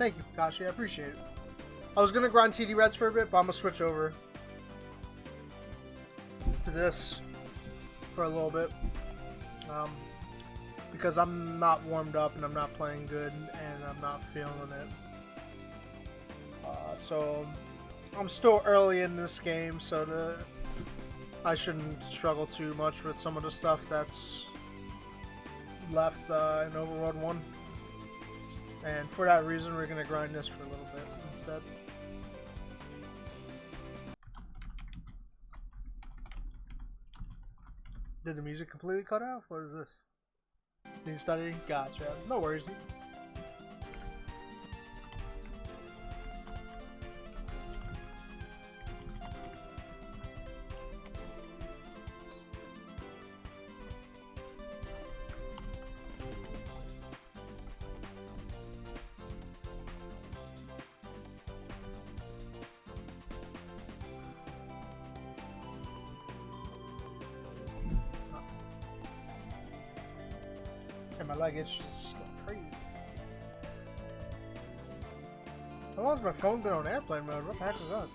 Thank you, Kashi. I appreciate it. I was gonna grind TD Reds for a bit, but I'm gonna switch over to this for a little bit. Because I'm not warmed up and I'm not playing good and I'm not feeling it. So I'm still early in this game, so I shouldn't struggle too much with some of the stuff that's left in Overworld 1. And for that reason, we're gonna grind this for a little bit instead. Did the music completely cut off? What is this? Need to study? Gotcha. No worries. And my leg itch is going crazy. How long has my phone been on airplane mode? What the heck is that?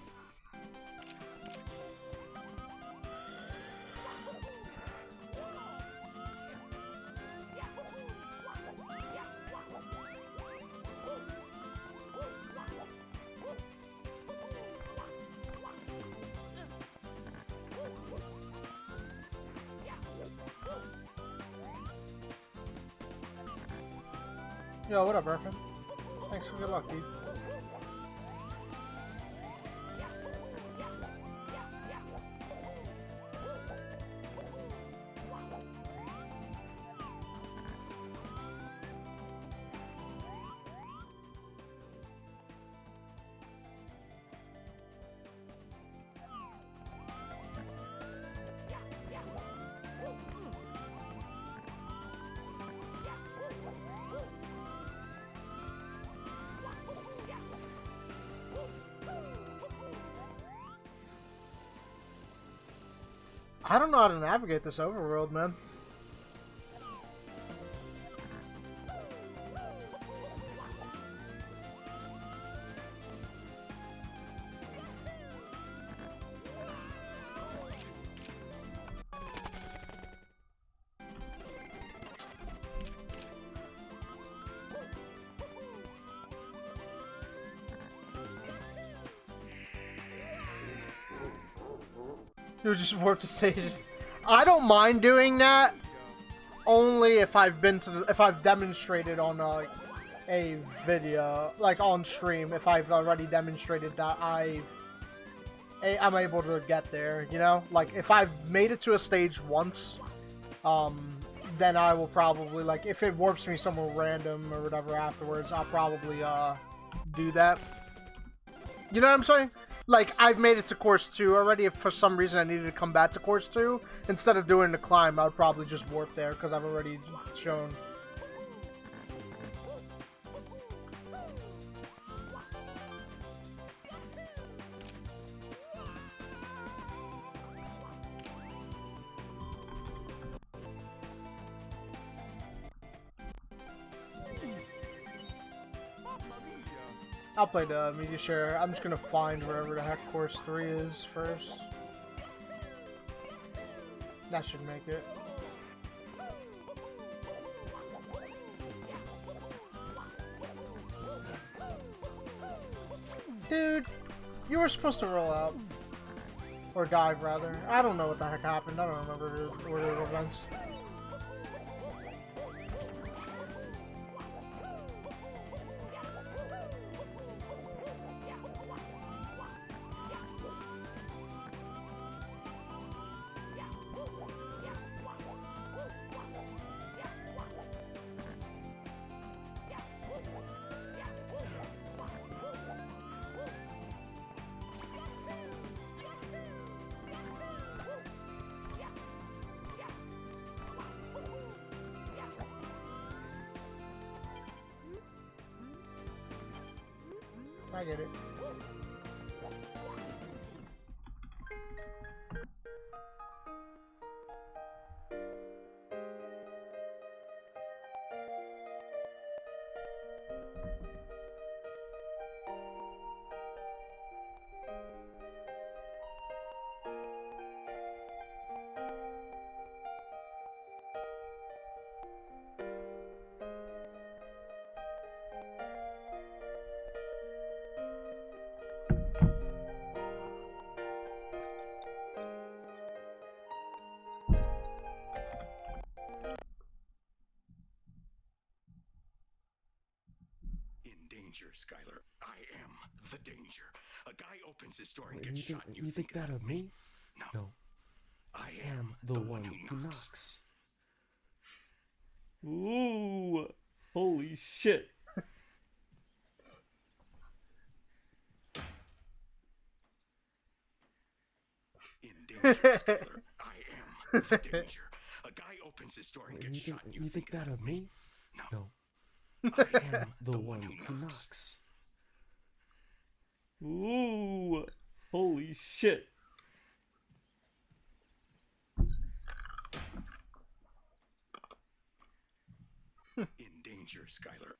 Yo, what up, Burfin? Thanks for good luck, dude. I don't know how to navigate this overworld, man. You just warp to stages. I don't mind doing that, only if I've been to if I've demonstrated on a video, like on stream. If I've already demonstrated that I'm able to get there, you know. Like if I've made it to a stage once, then I will probably, like, if it warps me somewhere random or whatever afterwards, I'll probably do that. You know what I'm saying? Like, I've made it to course 2 already. If for some reason I needed to come back to course 2, instead of doing the climb, I would probably just warp there, because I've already shown. I'll play the media share. I'm just gonna find wherever the heck course 3 is first. That should make it. Dude, you were supposed to roll out. Or dive, rather. I don't know what the heck happened. I don't remember the order of events. I get it. danger, Skylar. I am the danger. A guy opens his door and gets shot. You think that of me? No. I am the one who knocks. Ooh, holy shit. In danger, Skylar. I am the danger. A guy opens his door and gets shot. You think that of me? No. I am the one who knocks. Ooh, holy shit. In danger, Skylar.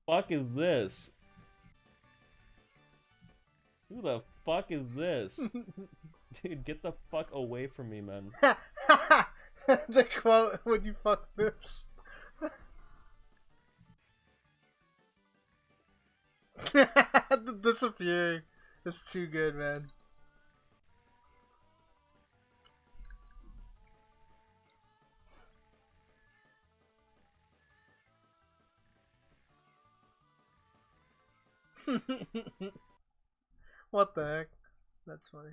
Fuck is this? Who the fuck is this? Dude, get the fuck away from me, man. The quote, would you fuck this? The disappearing is too good, man. What the heck? That's funny.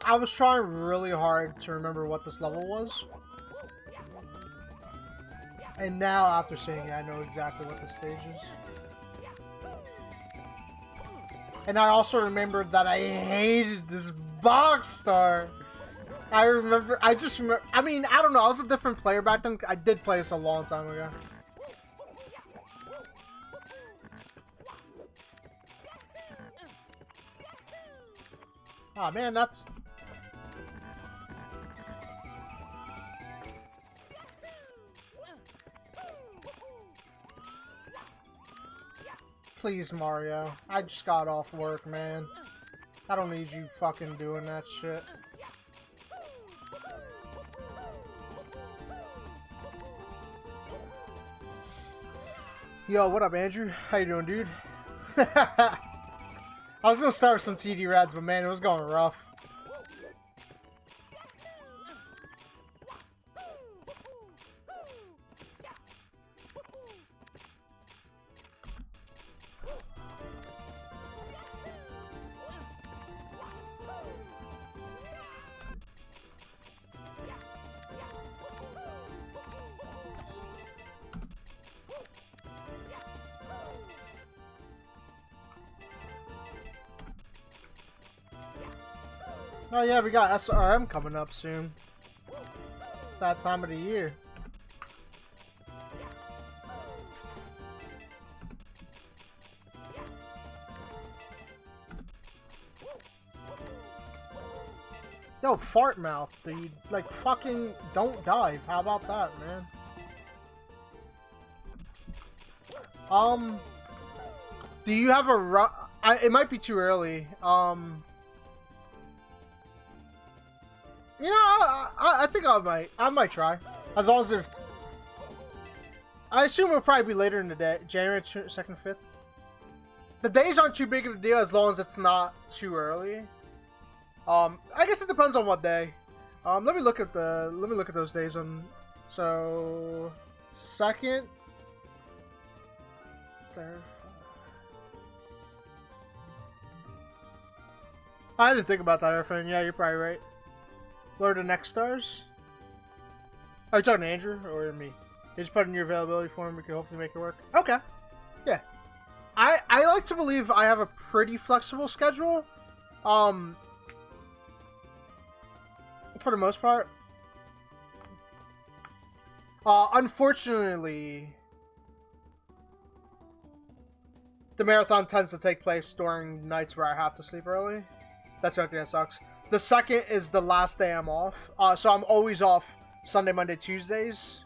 I was trying really hard to remember what this level was. And now, after seeing it, I know exactly what the stage is. And I also remembered that I hated this box star. I remember, I mean, I don't know, I was a different player back then. I did play this a long time ago. Oh man, that's... Please, Mario. I just got off work, man. I don't need you fucking doing that shit. Yo, what up, Andrew? How you doing, dude? I was gonna start with some TD Rads, but man, it was going rough. Oh yeah, we got SRM coming up soon. It's that time of the year. Yo, fart mouth, dude. Like, fucking don't dive. How about that, man? Do you have a it might be too early. You know, I think I might try. As long as if... I assume it'll probably be later in the day. January 2nd, 5th. The days aren't too big of a deal as long as it's not too early. I guess it depends on what day. Let me look at those days on... So... 2nd... 3rd... I didn't think about that, Airfan. Yeah, you're probably right. What are the next stars? Are you talking to Andrew or me? You just put in your availability form, we can hopefully make it work. Okay. Yeah. I like to believe I have a pretty flexible schedule. for the most part. Unfortunately, the marathon tends to take place during nights where I have to sleep early. That's the only thing that sucks. The second is the last day I'm off. So I'm always off Sunday, Monday, Tuesdays.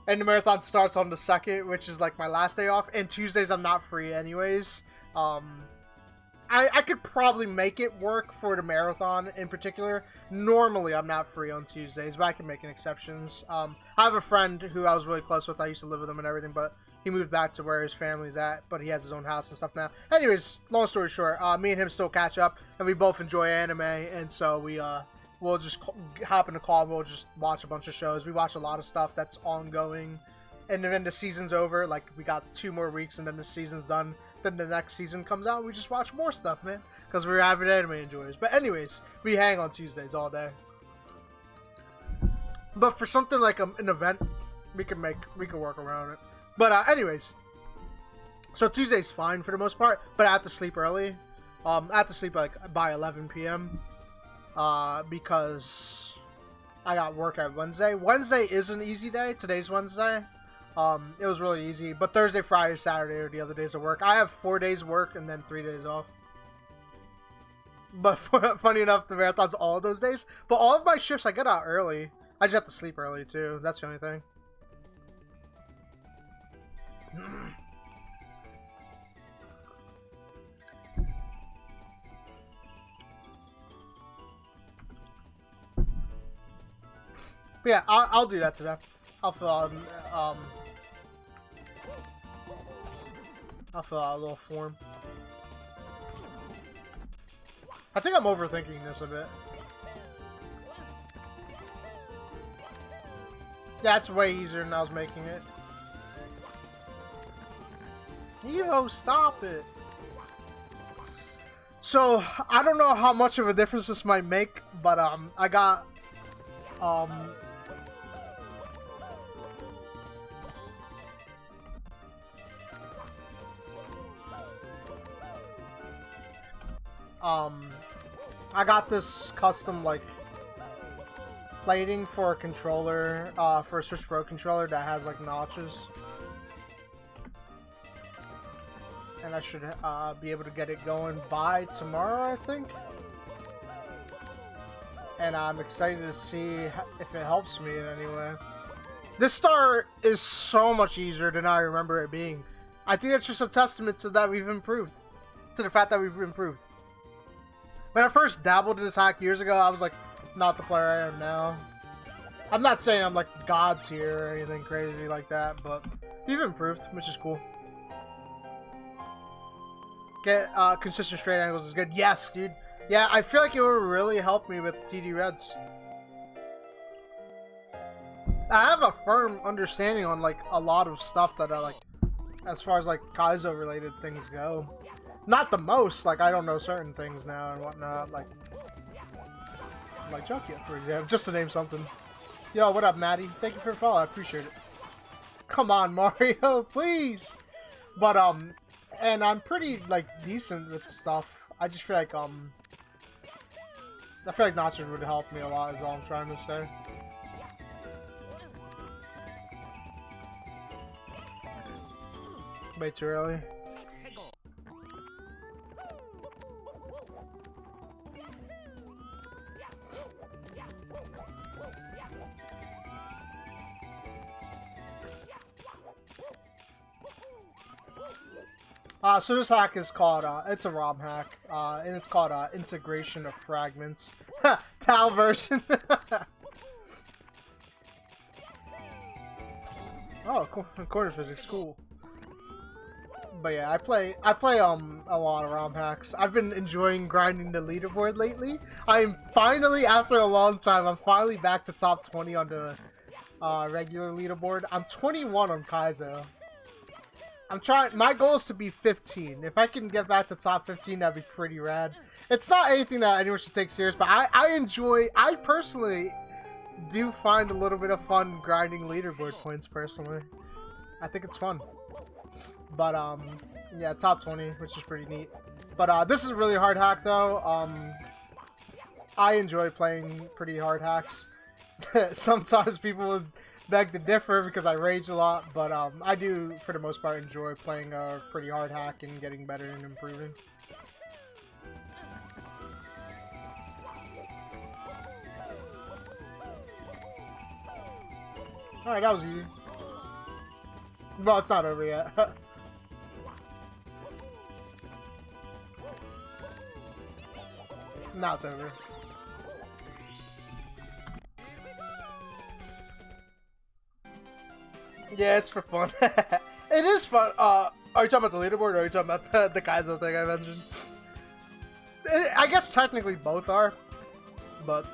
And the marathon starts on the second, which is like my last day off. And Tuesdays I'm not free anyways. I could probably make it work for the marathon in particular. Normally I'm not free on Tuesdays, but I can make exceptions. I have a friend who I was really close with. I used to live with him and everything, but he moved back to where his family's at, but he has his own house and stuff now. Anyways, long story short, me and him still catch up, and we both enjoy anime, and so we'll just hop in the call and we'll just watch a bunch of shows. We watch a lot of stuff that's ongoing, and then the season's over. Like, we got 2 more weeks, and then the season's done. Then the next season comes out, and we just watch more stuff, man, because we're avid anime enjoyers. But anyways, we hang on Tuesdays all day. But for something like an event, we can work around it. But anyways, so Tuesday's fine for the most part, but I have to sleep early. I have to sleep like by 11 p.m. Because I got work at Wednesday. Wednesday is an easy day. Today's Wednesday. It was really easy, but Thursday, Friday, Saturday are the other days of work. I have 4 days work and then 3 days off. But funny enough, the marathon's all of those days. But all of my shifts I get out early. I just have to sleep early too. That's the only thing. But yeah, I'll do that today. I'll fill out a little form. I think I'm overthinking this a bit. Yeah, it's way easier than I was making it. Evo, stop it. So, I don't know how much of a difference this might make, but I got I got this custom like plating for a controller, for a Switch Pro controller that has like notches. And I should be able to get it going by tomorrow, I think. And I'm excited to see if it helps me in any way. This start is so much easier than I remember it being. I think that's just a testament to that we've improved. To the fact that we've improved. When I first dabbled in this hack years ago, I was like, not the player I am now. I'm not saying I'm like God's here or anything crazy like that, but we've improved, which is cool. Get consistent straight angles is good. Yes, dude. Yeah, I feel like it would really help me with TD Reds. I have a firm understanding on like a lot of stuff that I like, as far as like Kaizo related things go. Not the most, like I don't know certain things now and whatnot, like Junkia, for example, just to name something. Yo, what up, Maddie? Thank you for the follow, I appreciate it. Come on, Mario, please. But and I'm pretty like decent with stuff. I just feel like notches would help me a lot. Is all I'm trying to say. Way too early. So this hack is called, it's a ROM hack, and it's called, Integration of Fragments. PAL version. Oh, quarter physics, cool. But yeah, I play, a lot of ROM hacks. I've been enjoying grinding the leaderboard lately. I'm finally, after a long time, I'm finally back to top 20 on the, regular leaderboard. I'm 21 on Kaizo. I'm trying. My goal is to be 15. If I can get back to top 15, that'd be pretty rad. It's not anything that anyone should take serious, but I enjoy. I personally do find a little bit of fun grinding leaderboard points. Personally, I think it's fun. But yeah, top 20, which is pretty neat. But this is a really hard hack though. I enjoy playing pretty hard hacks. Sometimes people would beg to differ because I rage a lot, but I do, for the most part, enjoy playing a pretty hard hack and getting better and improving. Alright, that was easy. Well, it's not over yet. Now it's over. Yeah, it's for fun. It is fun. Are you talking about the leaderboard or are you talking about the Kaizo thing I mentioned? I guess technically both are, but...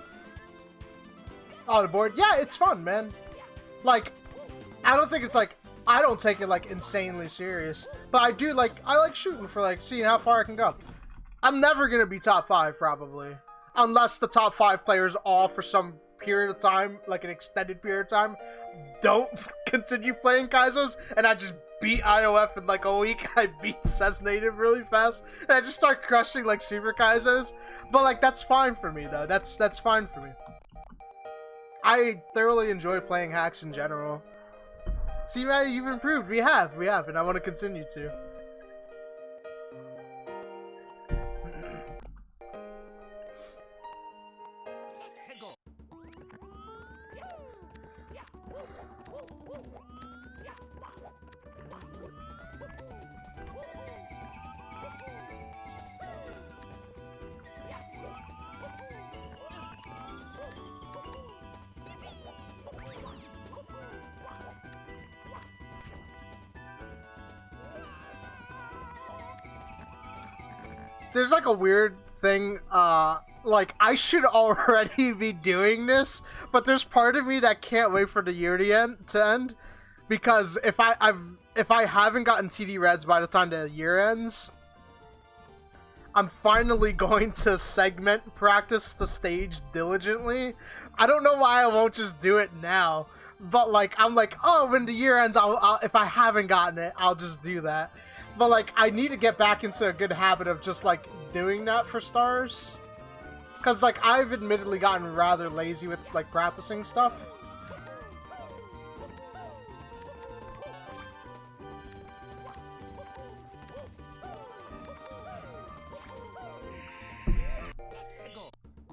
Oh, the board? Yeah, it's fun, man. Like, I don't think it's like... I don't take it, like, insanely serious. But I do, like... I like shooting for, like, seeing how far I can go. I'm never gonna be top 5, probably. Unless the top 5 players all, for some period of time, like an extended period of time, don't continue playing Kaizos, and I just beat IOF in like a week. I beat Says Native really fast, and I just start crushing like Super Kaizos. But like, that's fine for me, though. That's fine for me. I thoroughly enjoy playing hacks in general. See, man, you've improved. We have, and I want to continue to. There's like a weird thing, like I should already be doing this, but there's part of me that can't wait for the year to end, because if I haven't gotten TD Reds by the time the year ends, I'm finally going to segment practice the stage diligently. I don't know why I won't just do it now, but like I'm like, oh, when the year ends, I'll if I haven't gotten it, I'll just do that. But, like, I need to get back into a good habit of just, like, doing that for stars. Because, like, I've admittedly gotten rather lazy with, like, practicing stuff.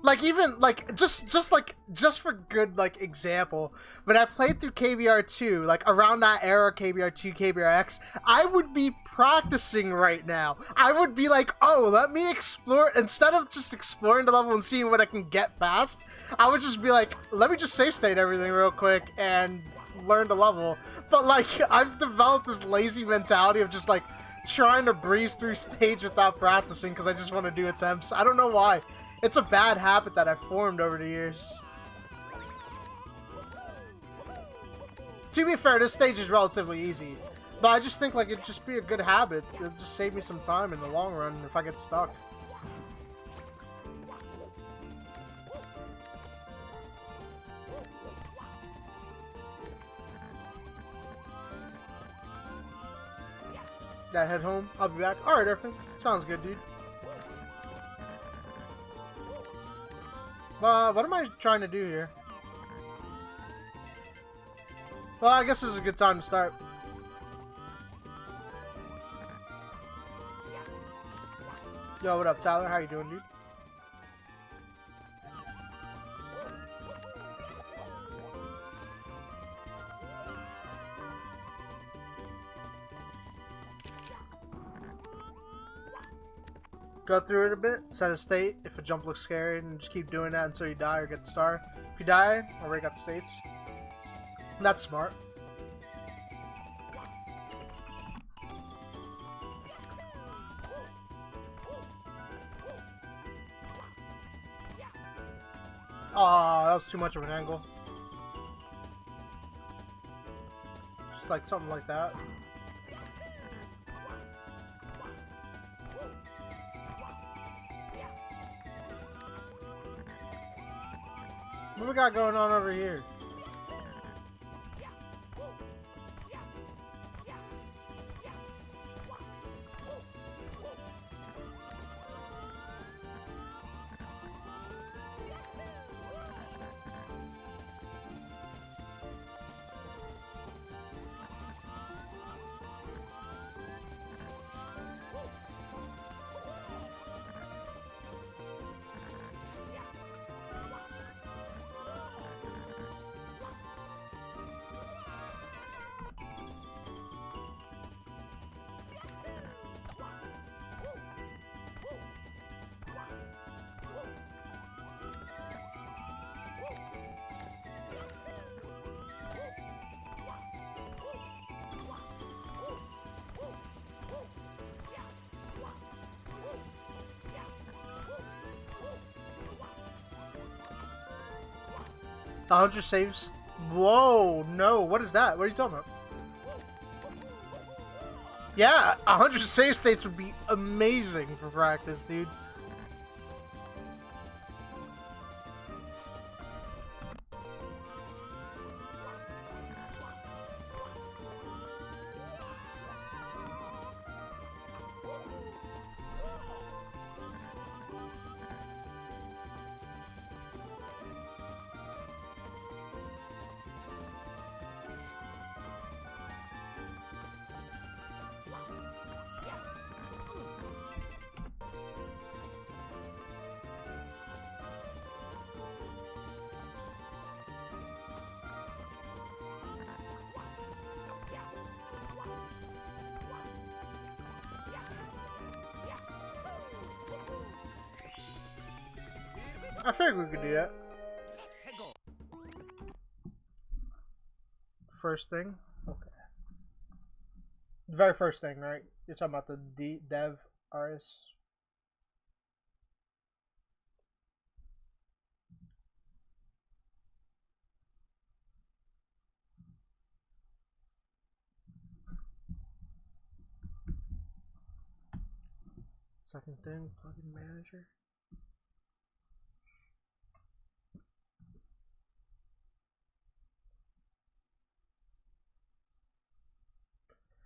Like, even, like, just for good, like, example, when I played through KBR2, like, around that era, KBR2, KBRX, I would be practicing right now. I would be like, oh, let me explore, instead of just exploring the level and seeing what I can get fast, I would just be like, let me just save state everything real quick and learn the level. But, like, I've developed this lazy mentality of just, like, trying to breeze through stage without practicing because I just want to do attempts. I don't know why. It's a bad habit that I've formed over the years. To be fair, this stage is relatively easy. But I just think like it'd just be a good habit. It'll just save me some time in the long run if I get stuck. Gotta head home. I'll be back. Alright, Irfan. Sounds good, dude. What am I trying to do here? Well, I guess this is a good time to start. Yo, what up, Tyler? How you doing, dude? Go through it a bit, set a state if a jump looks scary, and just keep doing that until you die or get the star. If you die, already got the states. That's smart. Oh, that was too much of an angle. Just like something like that. What we got going on over here? 100 saves. Whoa, no. What is that? What are you talking about? Yeah, 100 save states would be amazing for practice, dude. I figured we could do that. First thing? Okay. The very first thing, right? You're talking about the dev RS. Second thing, plugin manager.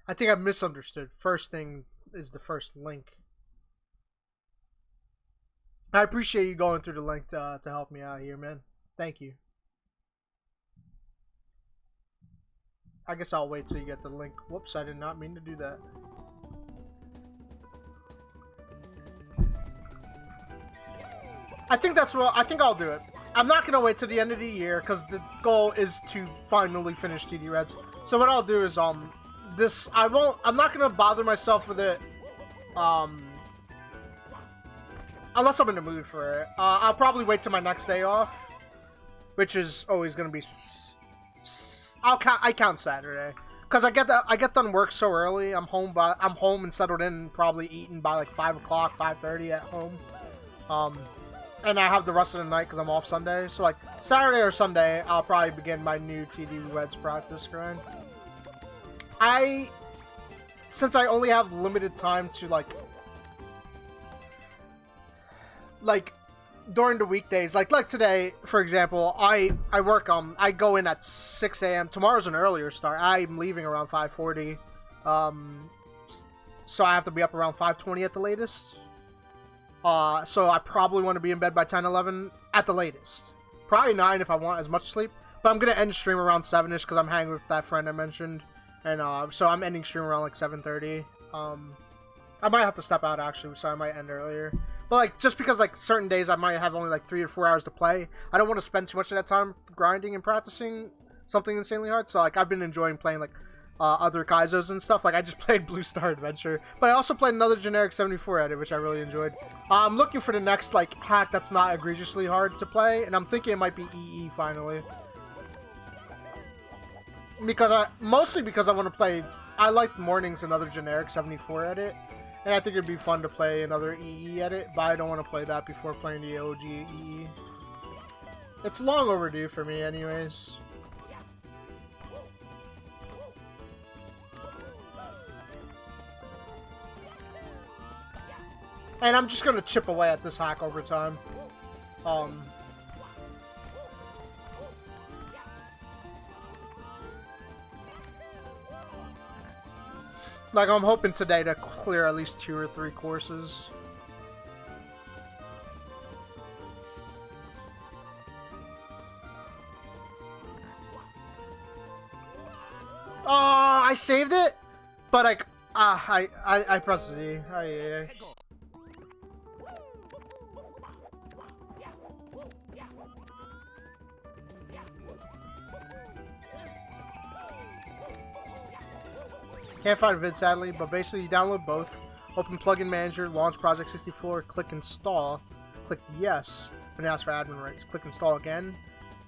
I think I misunderstood. First thing is the first link. I appreciate you going through the link to help me out here, man. Thank you. I guess I'll wait till you get the link. Whoops, I did not mean to do that. I think that's what I think I'll do it. I'm not gonna wait till the end of the year because the goal is to finally finish TD Reds. So what I'll do is I'm not gonna bother myself with it unless I'm in the mood for it. I'll probably wait till my next day off, which is always gonna be I count Saturday because I get done work so early. I'm home and settled in, probably eating by like 5 o'clock, 5:30 at home. And I have the rest of the night because I'm off Sunday. So like Saturday or Sunday, I'll probably begin my new TD Reds practice grind. Since I only have limited time to like during the weekdays, like today, for example, I work I go in at 6 a.m. Tomorrow's an earlier start. I'm leaving around 5:40. So I have to be up around 5:20 at the latest. So I probably want to be in bed by 10, 11 at the latest. Probably 9 if I want as much sleep. But I'm going to end stream around 7-ish because I'm hanging with that friend I mentioned. And so I'm ending stream around like 7:30. I might have to step out actually, so I might end earlier. But like just because like certain days I might have only like 3 or 4 hours to play, I don't want to spend too much of that time grinding and practicing something insanely hard. So like I've been enjoying playing like other Kaizos and stuff. Like I just played Blue Star Adventure, but I also played another generic 74 edit, which I really enjoyed. I'm looking for the next like hack that's not egregiously hard to play, and I'm thinking it might be EE finally. Mostly because I want to play. I like Mornings another generic 74 edit, and I think it'd be fun to play another EE edit, but I don't want to play that before playing the OG EE. It's long overdue for me, anyways. And I'm just gonna chip away at this hack over time. Like, I'm hoping today to clear at least 2 or 3 courses. I saved it, but like, I pressed Z. Yeah. Can't find a vid sadly, but basically you download both. Open Plugin Manager, launch Project 64, click Install, click Yes. When it asks for admin rights, click Install again,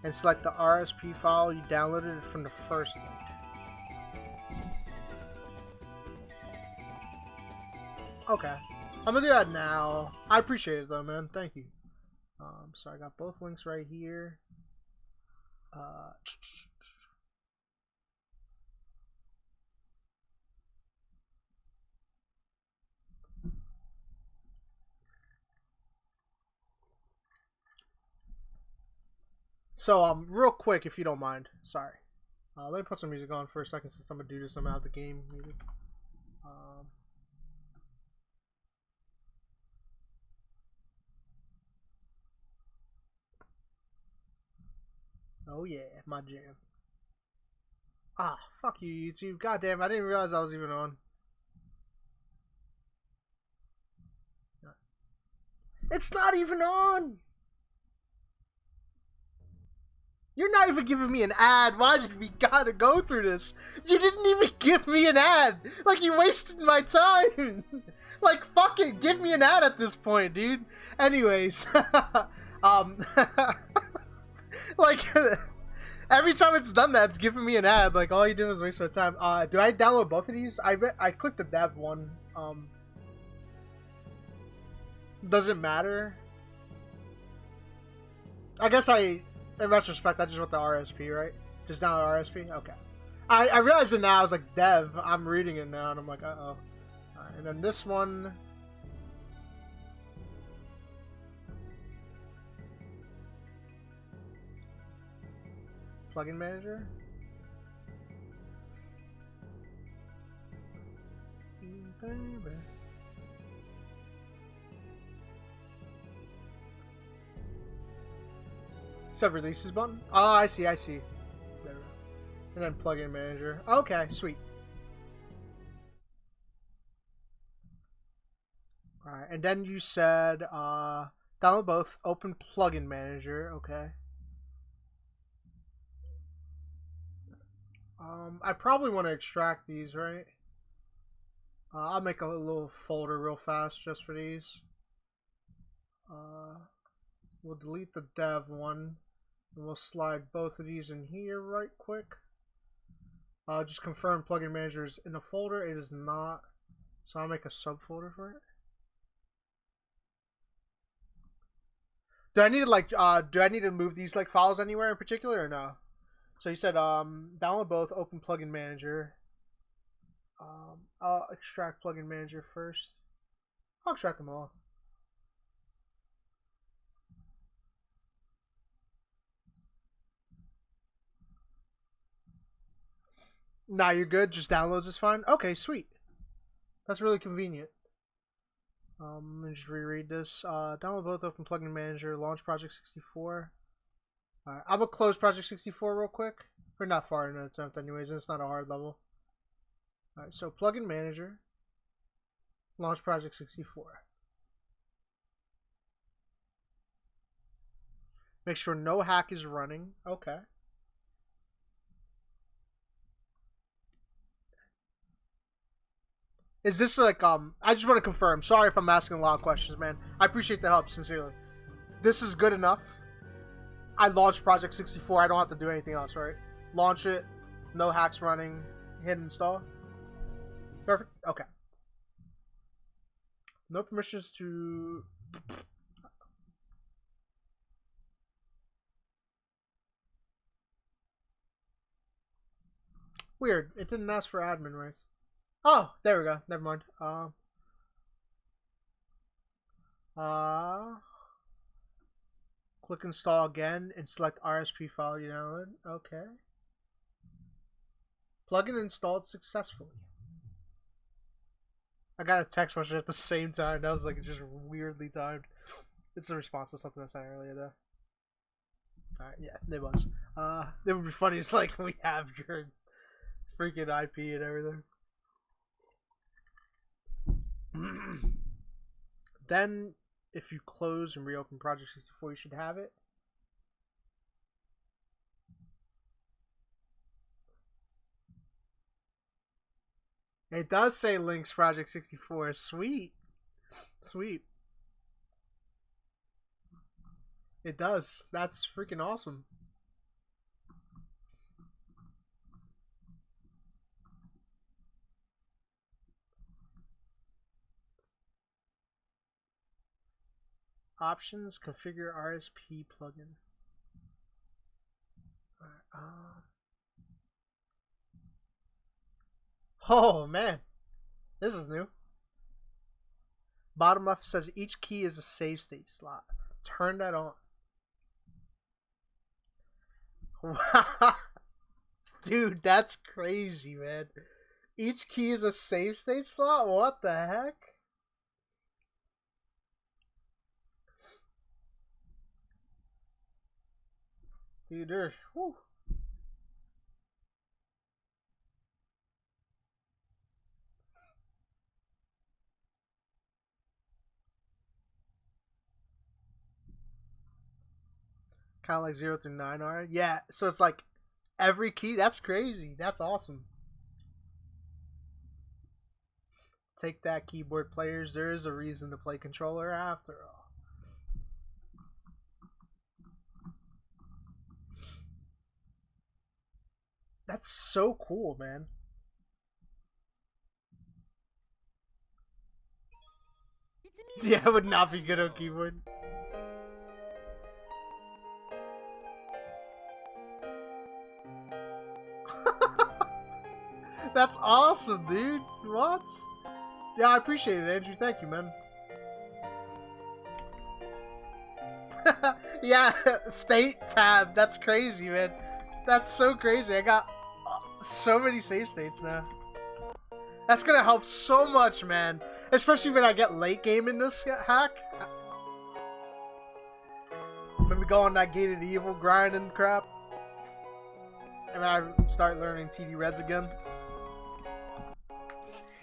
and select the RSP file you downloaded from the first link. Okay, I'm gonna do that now. I appreciate it though, man. Thank you. So I got both links right here. Uh, so real quick, if you don't mind. Sorry. Let me put some music on for a second since I'm gonna do this. I'm out of the game. Maybe. Um, oh yeah, my jam. Ah, fuck you, YouTube. Goddamn, I didn't realize I was even on. It's not even on. You're not even giving me an ad. Why did we gotta go through this? You didn't even give me an ad. Like, you wasted my time. Like, fuck it. Give me an ad at this point, dude. Anyways. Like, every time it's done that, it's giving me an ad. Like, all you did was waste my time. Do I download both of these? I clicked the dev one. Does it matter? I guess in retrospect, I just want the RSP, right? Just download RSP? Okay. I realized it now. I was like, dev. I'm reading it now, and I'm like, uh-oh. Alright, and then this one. Plugin manager. Baby. Sub releases button. Oh, I see. There we go. And then plugin manager. Okay, sweet. Alright, and then you said download both. Open plugin manager. Okay. I probably want to extract these, right? I'll make a little folder real fast just for these. We'll delete the dev one. And we'll slide both of these in here right quick. Just confirm plugin manager is in a folder. It is not. So I'll make a subfolder for it. Do I need to do I need to move these like files anywhere in particular or no? So you said download both, open plugin manager. I'll extract plugin manager first. I'll extract them all. Nah, you're good. Just downloads is fine. Okay, sweet. That's really convenient. Let me just reread this. Download both, open plugin manager, launch project 64. Alright, I'm gonna close project 64 real quick. We're not far in an attempt anyways, and it's not a hard level. Alright, so plugin manager, launch project 64. Make sure no hack is running. Okay. Is this like I just want to confirm. Sorry if I'm asking a lot of questions, man. I appreciate the help, sincerely. This is good enough. I launched Project 64. I don't have to do anything else, right? Launch it. No hacks running. Hit install. Perfect. Okay. No permissions to. Weird. It didn't ask for admin rights. Oh, there we go. Never mind. Click install again and select RSP file you download. Okay. Plugin installed successfully. I got a text message at the same time. That was like just weirdly timed. It's a response to something I said earlier though. Alright, yeah, it was. It would be funny. It's like we have your freaking IP and everything. Then, if you close and reopen Project 64, you should have it. It does say links Project 64. Sweet. Sweet. It does. That's freaking awesome. Options, configure RSP plugin. Oh man, this is new. Bottom left says each key is a save state slot. Turn that on. Wow. Dude, that's crazy, man. Each key is a save state slot? What the heck? Dude, there's... Whew. Kind of like 0 through 9 are. Yeah, so it's like every key. That's crazy. That's awesome. Take that, keyboard players. There is a reason to play controller after all. That's so cool, man. Yeah, I would not be good on keyboard. That's awesome, dude. What? Yeah, I appreciate it, Andrew. Thank you, man. Yeah, state tab. That's crazy, man. That's so crazy. I got so many save states now. That's gonna help so much, man. Especially when I get late game in this hack. When we go on that gated evil grind and crap. And I start learning TD Reds again.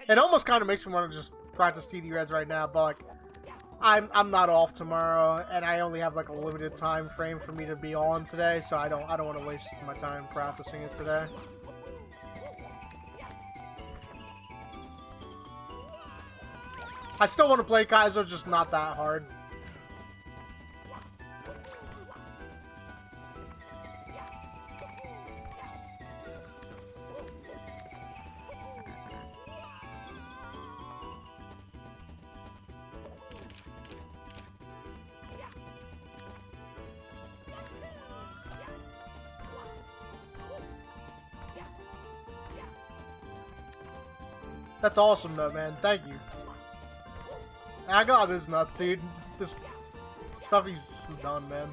It almost kind of makes me want to just practice TD Reds right now, but like, I'm not off tomorrow, and I only have like a limited time frame for me to be on today, so I don't want to waste my time practicing it today. I still want to play Kaizo, just not that hard. That's awesome though, man. Thank you. I got this nuts, dude. This stuff he's done, man.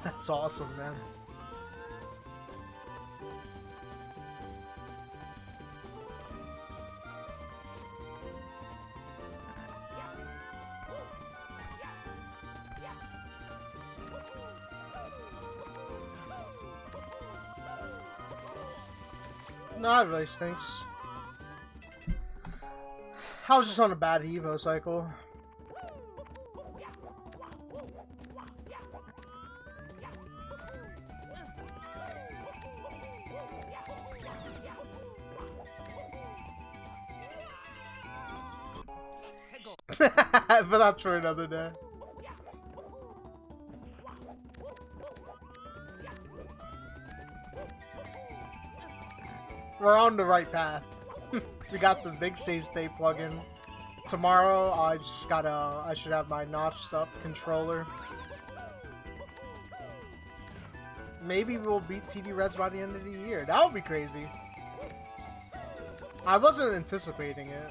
That's awesome, man. No, it really stinks. I was just on a bad Evo cycle. But that's for another day. We're on the right path. We got the big save state plugin. Tomorrow, I should have my notched up controller. Maybe we'll beat TD Reds by the end of the year. That would be crazy. I wasn't anticipating it.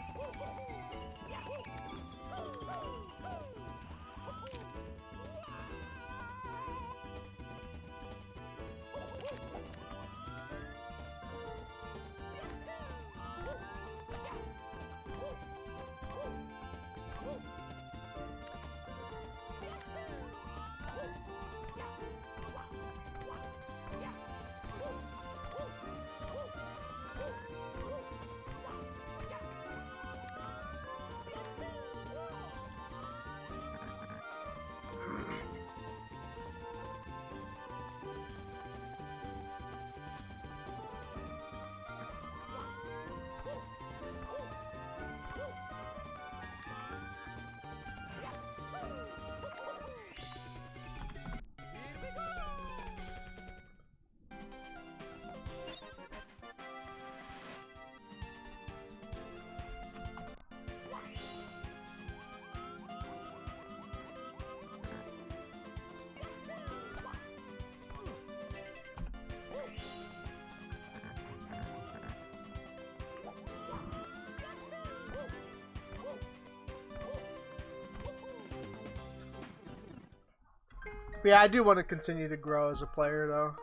But yeah, I do want to continue to grow as a player, though.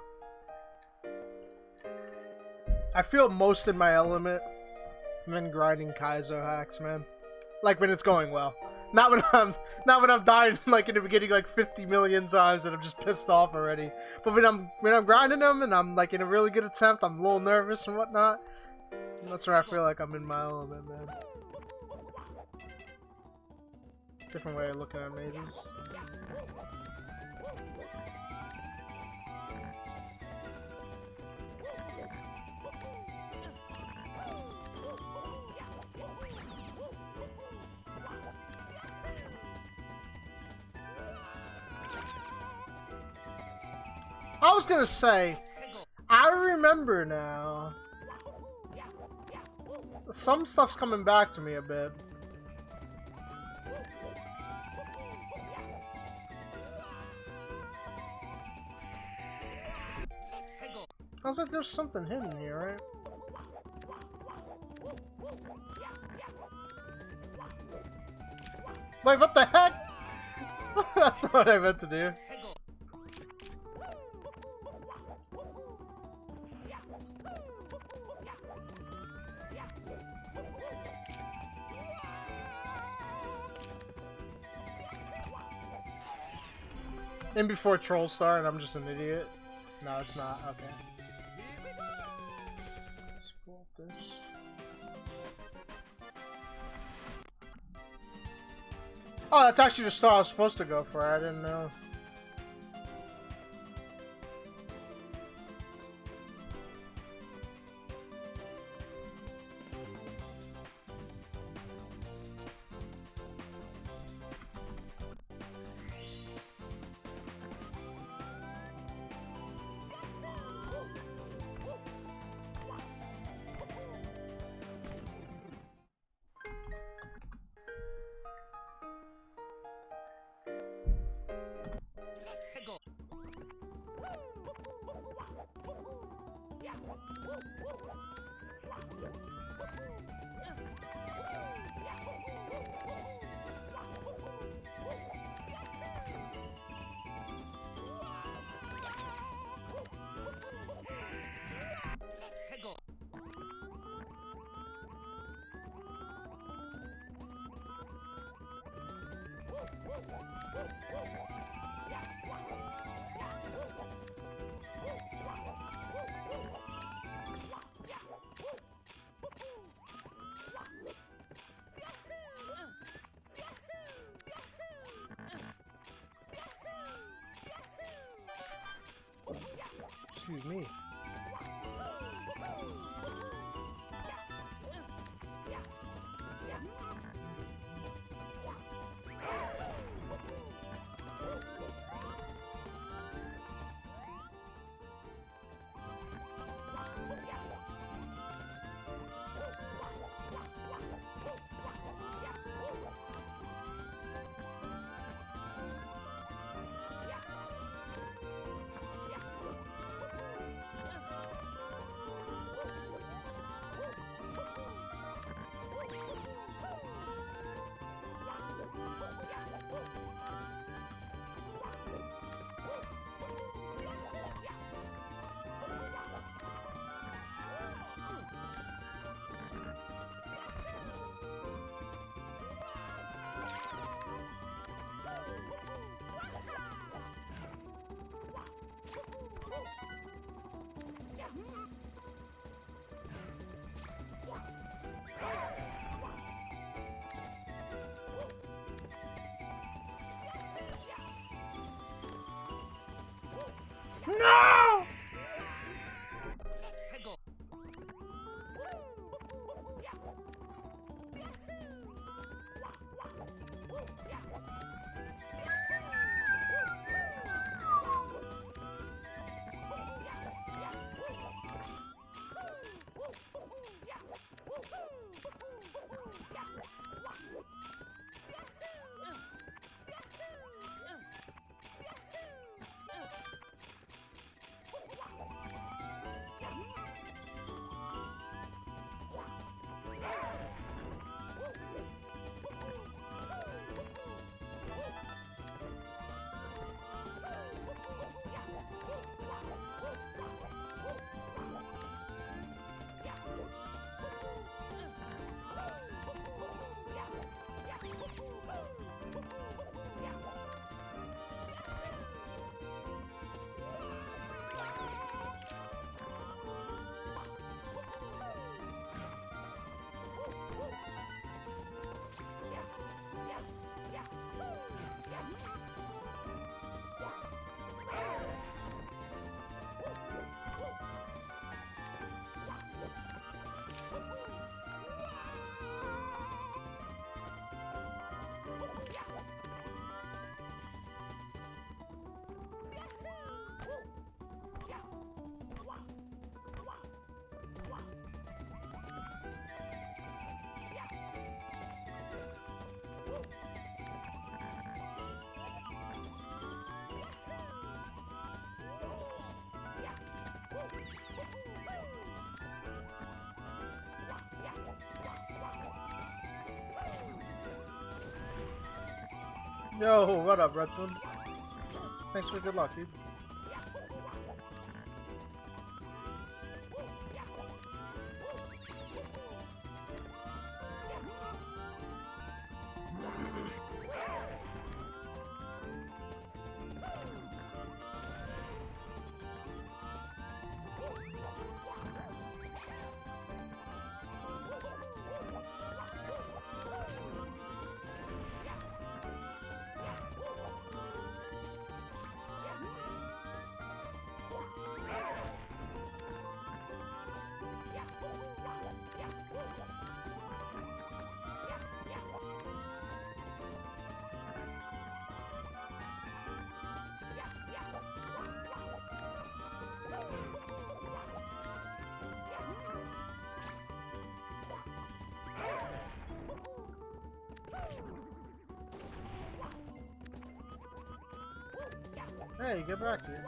I feel most in my element when grinding Kaizo hacks, man. Like when it's going well. Not when I'm dying like in the beginning like 50 million times and I'm just pissed off already. But when I'm grinding them and I'm like in a really good attempt, I'm a little nervous and whatnot. And that's where I feel like I'm in my element, man. Different way of looking at mazes. I was gonna say, I remember now. Some stuff's coming back to me a bit. I was like, there's something hidden here, right? Wait, what the heck? That's not what I meant to do. In before Troll Star and I'm just an idiot. No, it's not. Okay. Let's pull up this. Oh, that's actually the star I was supposed to go for. I didn't know. Excuse me. No! Yo, what up, Redson? Thanks for good luck, dude. Hey, get back here.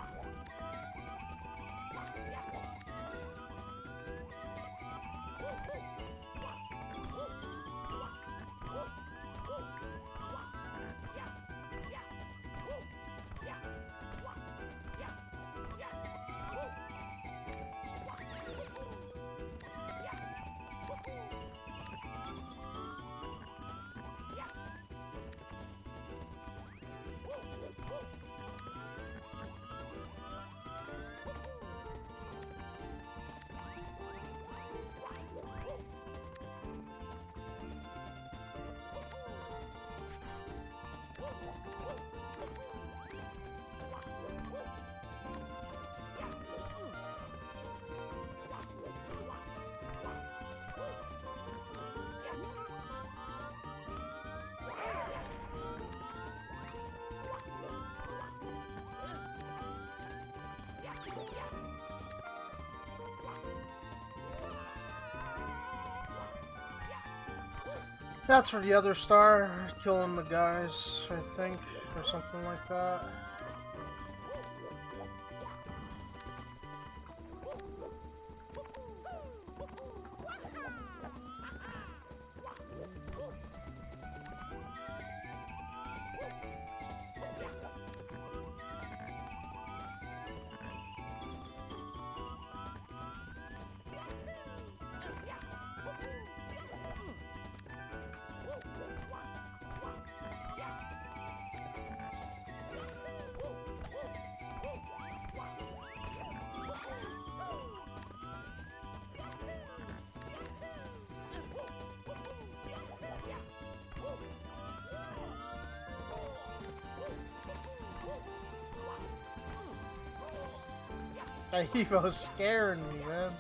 That's for the other star, killing the guys, I think, or something like that. That Evo's scaring me, man.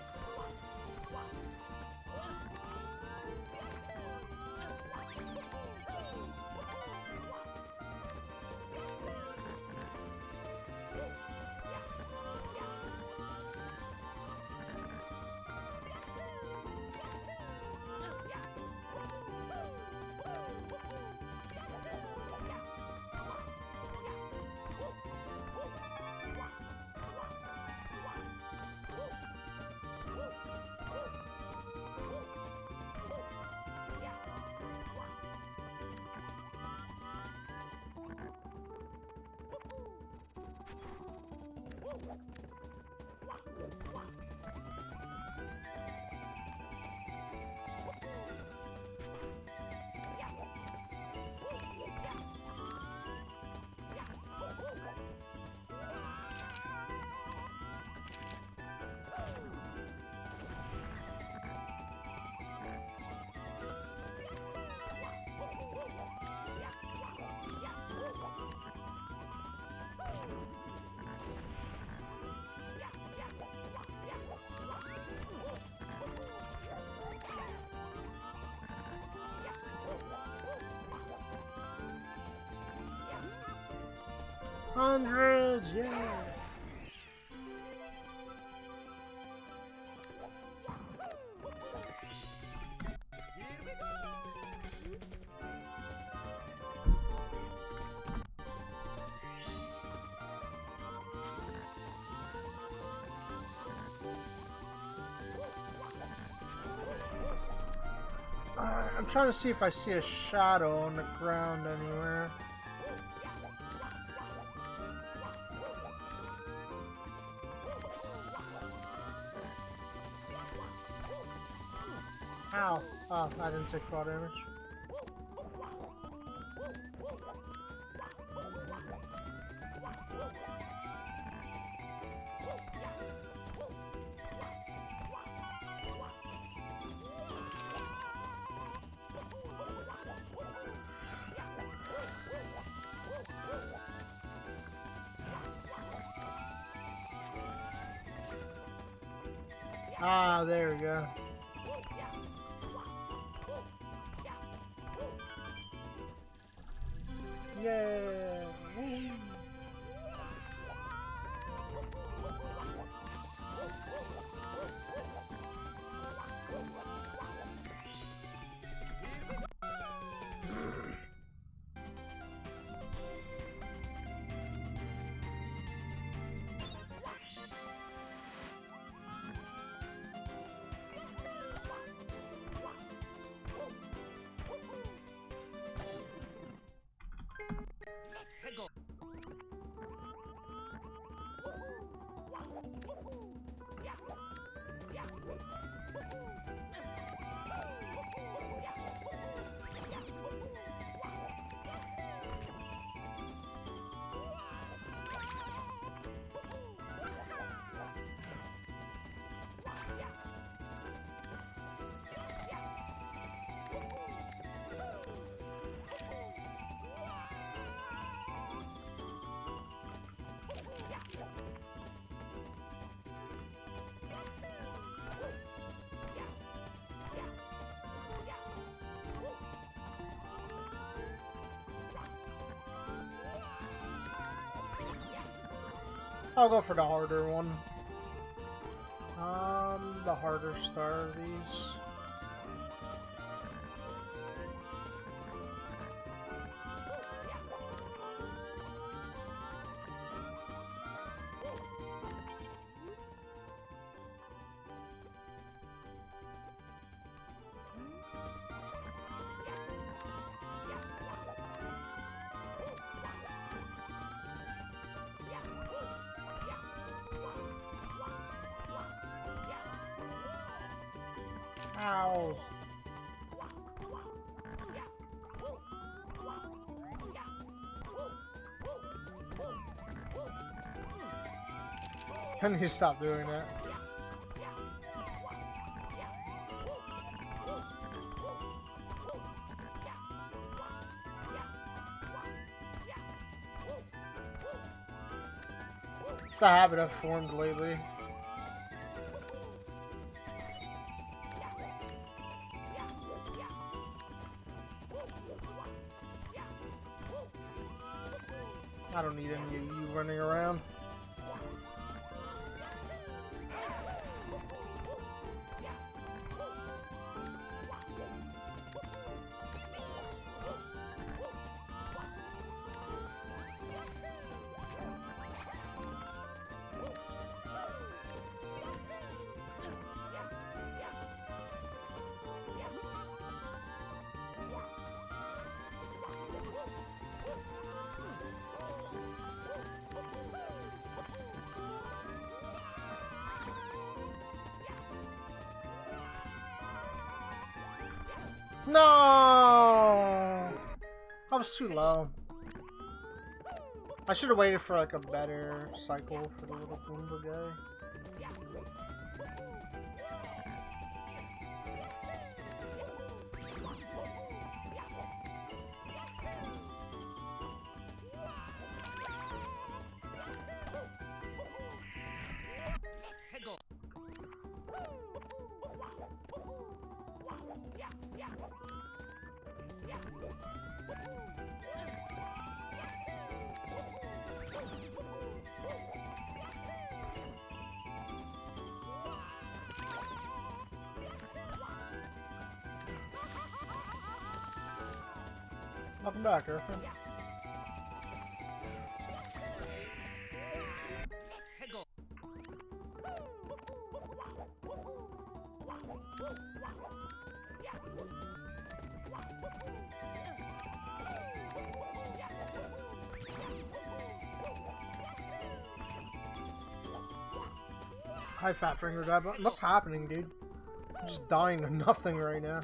Hundreds, yeah. I'm trying to see if I see a shadow on the ground anywhere. Ow. Oh, I didn't take fall damage. Ah, there we go. Yeah. Woo. I'll go for the harder one. The harder star of these. Ow. Can you stop doing that? It's a habit I've formed lately. I don't need any of you running around. No! I was too low. I should have waited for like a better cycle for the little Goomba guy. Welcome back, girlfriend. Hi, Fat Finger Dad. What's happening, dude? I'm just dying to nothing right now.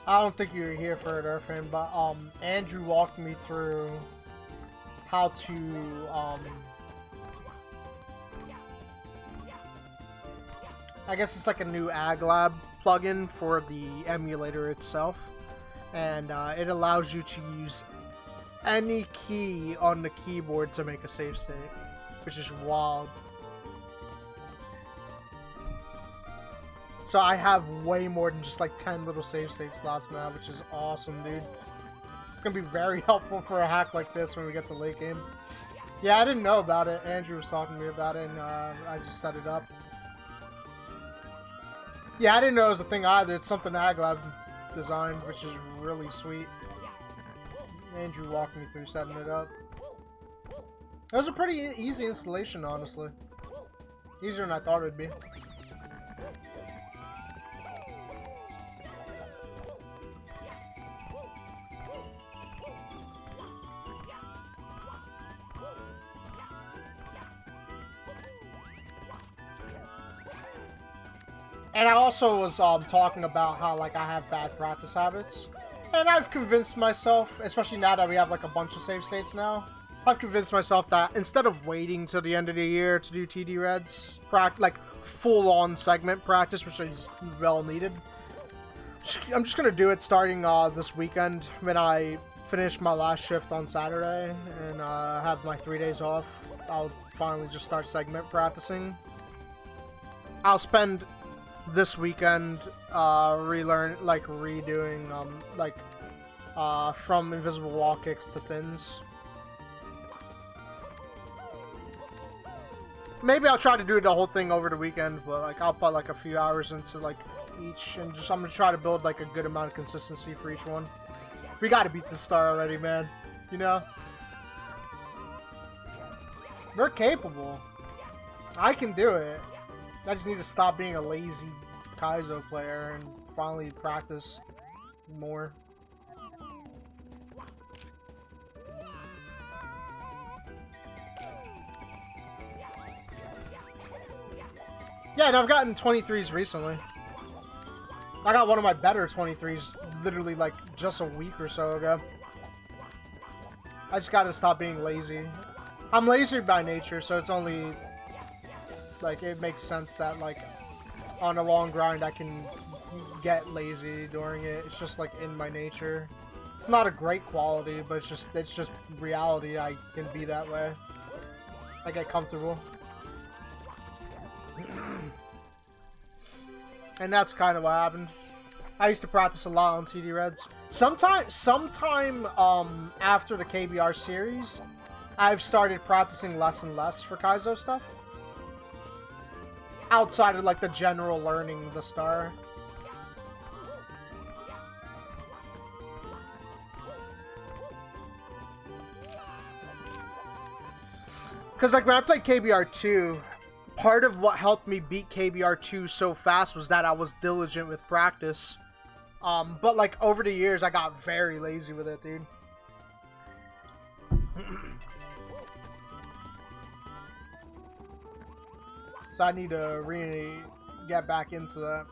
I don't think you were here for it, Earthman, but Andrew walked me through how to I guess it's like a new AgLab plugin for the emulator itself, and it allows you to use any key on the keyboard to make a save state, which is wild. So I have way more than just like 10 little save state slots now, which is awesome, dude. It's gonna be very helpful for a hack like this when we get to late game. Yeah, I didn't know about it. Andrew was talking to me about it, and I just set it up. Yeah, I didn't know it was a thing either. It's something AgLab designed, which is really sweet. Andrew walked me through setting it up. It was a pretty easy installation, honestly. Easier than I thought it would be. And I also was talking about how like I have bad practice habits, and I've convinced myself, especially now that we have like a bunch of save states now, I've convinced myself that instead of waiting till the end of the year to do TD Reds, like full-on segment practice, which is well needed, I'm just gonna do it starting this weekend when I finish my last shift on Saturday and have my 3 days off. I'll finally just start segment practicing. I'll spend this weekend redoing from invisible wall kicks to thins. Maybe I'll try to do the whole thing over the weekend, but like I'll put like a few hours into like each, and just I'm gonna try to build like a good amount of consistency for each one. We gotta beat this star already, man. You know? We're capable. I can do it. I just need to stop being a lazy Kaizo player and finally practice more. Yeah, and I've gotten 23s recently. I got one of my better 23s literally like just a week or so ago. I just gotta stop being lazy. I'm lazy by nature, so it's only like it makes sense that like on a long grind I can get lazy during it. It's just like in my nature. It's not a great quality, but it's just reality. I can be that way. I get comfortable. And that's kind of what happened. I used to practice a lot on TD Reds. Sometime after the KBR series, I've started practicing less and less for Kaizo stuff. Outside of like the general learning the star. Because like when I played KBR 2, part of what helped me beat KBR 2 so fast was that I was diligent with practice. But like over the years I got very lazy with it, dude. So I need to really get back into that.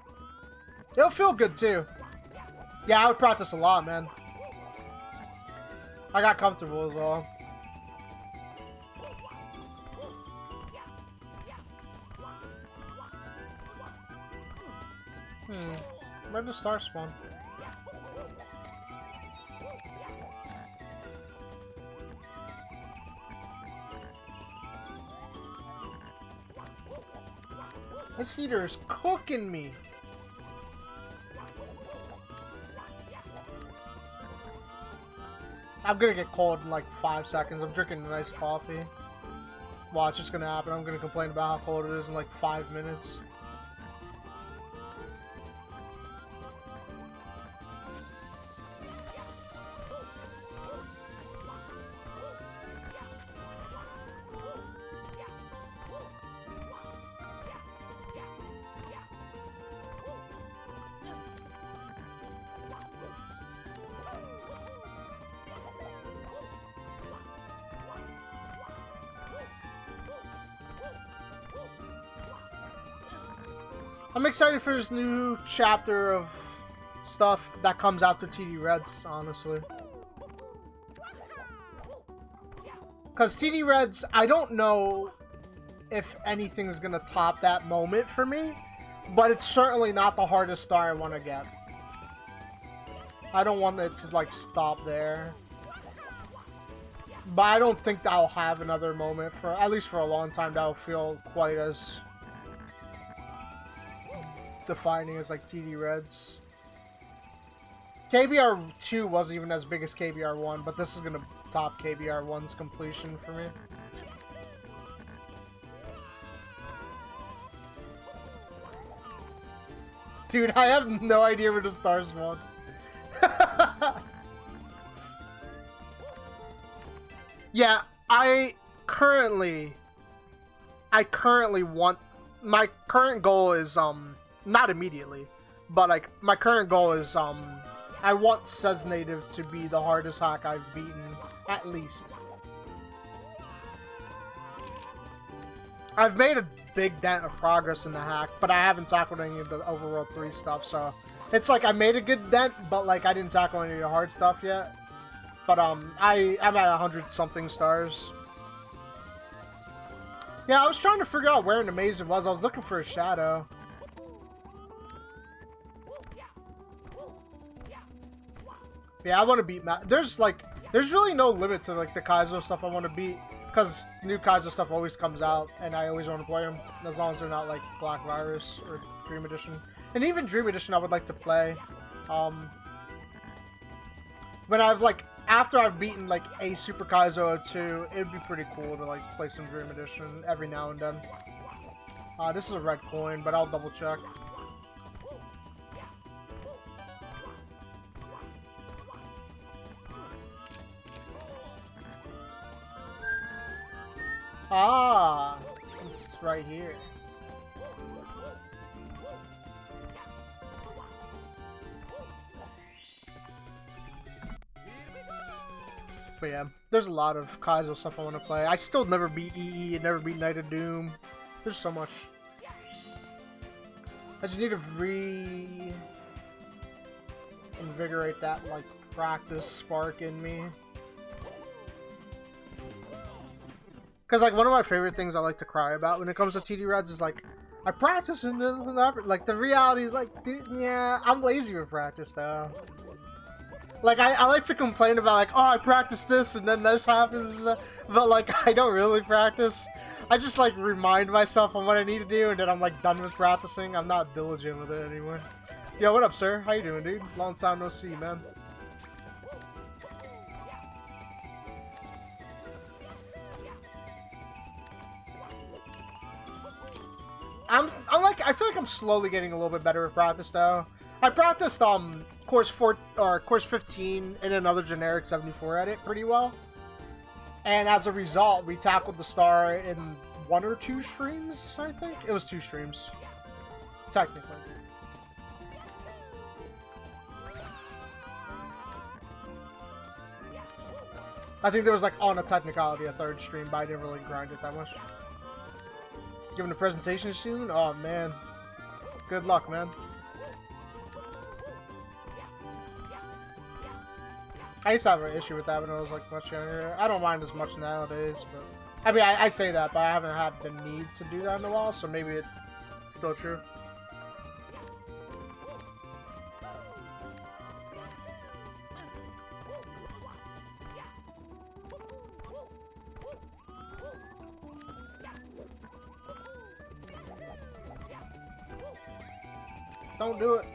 It'll feel good too. Yeah, I would practice a lot, man. I got comfortable as well. Where did the star spawn? This heater is cooking me. I'm gonna get cold in like 5 seconds. I'm drinking a nice coffee. Watch, it's gonna happen. I'm gonna complain about how cold it is in like 5 minutes. I'm excited for this new chapter of stuff that comes after TD Reds, honestly. Because TD Reds, I don't know if anything's gonna top that moment for me, but it's certainly not the hardest star I want to get. I don't want it to, like, stop there. But I don't think that I'll have another moment, for at least for a long time, that'll feel quite as defining as, like, TD Reds. KBR 2 wasn't even as big as KBR 1, but this is gonna top KBR 1's completion for me. Dude, I have no idea where the stars spawn. Yeah, I currently want, my current goal is, not immediately, but, like, my current goal is, I want Says Native to be the hardest hack I've beaten, at least. I've made a big dent of progress in the hack, but I haven't tackled any of the Overworld 3 stuff, so it's like I made a good dent, but, like, I didn't tackle any of the hard stuff yet. But, I'm at 100-something stars. Yeah, I was trying to figure out where in the maze it was. I was looking for a shadow. Yeah, I want to beat Matt. There's really no limit to, like, the Kaizo stuff I want to beat. Because new Kaizo stuff always comes out, and I always want to play them. As long as they're not, like, Black Virus or Dream Edition. And even Dream Edition I would like to play. When I've, like, after I've beaten, like, a Super Kaizo 2, it'd be pretty cool to, like, play some Dream Edition every now and then. This is a red coin, but I'll double check. Ah, it's right here. But yeah, there's a lot of Kaizo stuff I want to play. I still never beat EE and never beat Night of Doom. There's so much. I just need to reinvigorate that, like, practice spark in me. Because, like, one of my favorite things I like to cry about when it comes to TD Reds is, like, I practice and like, the reality is, like, dude, yeah, I'm lazy with practice, though. Like, I like to complain about, like, oh, I practice this and then this happens, but, like, I don't really practice. I just, like, remind myself on what I need to do, and then I'm, like, done with practicing. I'm not diligent with it anymore. Yo, what up, sir? How you doing, dude? Long time no see, man. I feel like I'm slowly getting a little bit better with practice, though. I practiced, course 15 in another generic 74 edit pretty well. And as a result, we tackled the star in 1 or 2 streams, I think? It was 2 streams. Technically. I think there was, like, on a technicality, a 3rd stream, but I didn't really grind it that much. Giving a presentation soon? Oh, man. Good luck, man. I used to have an issue with that when I was, like, much younger. I don't mind as much nowadays, but... I mean, I say that, but I haven't had the need to do that in a while, so maybe it's still true. Don't do it.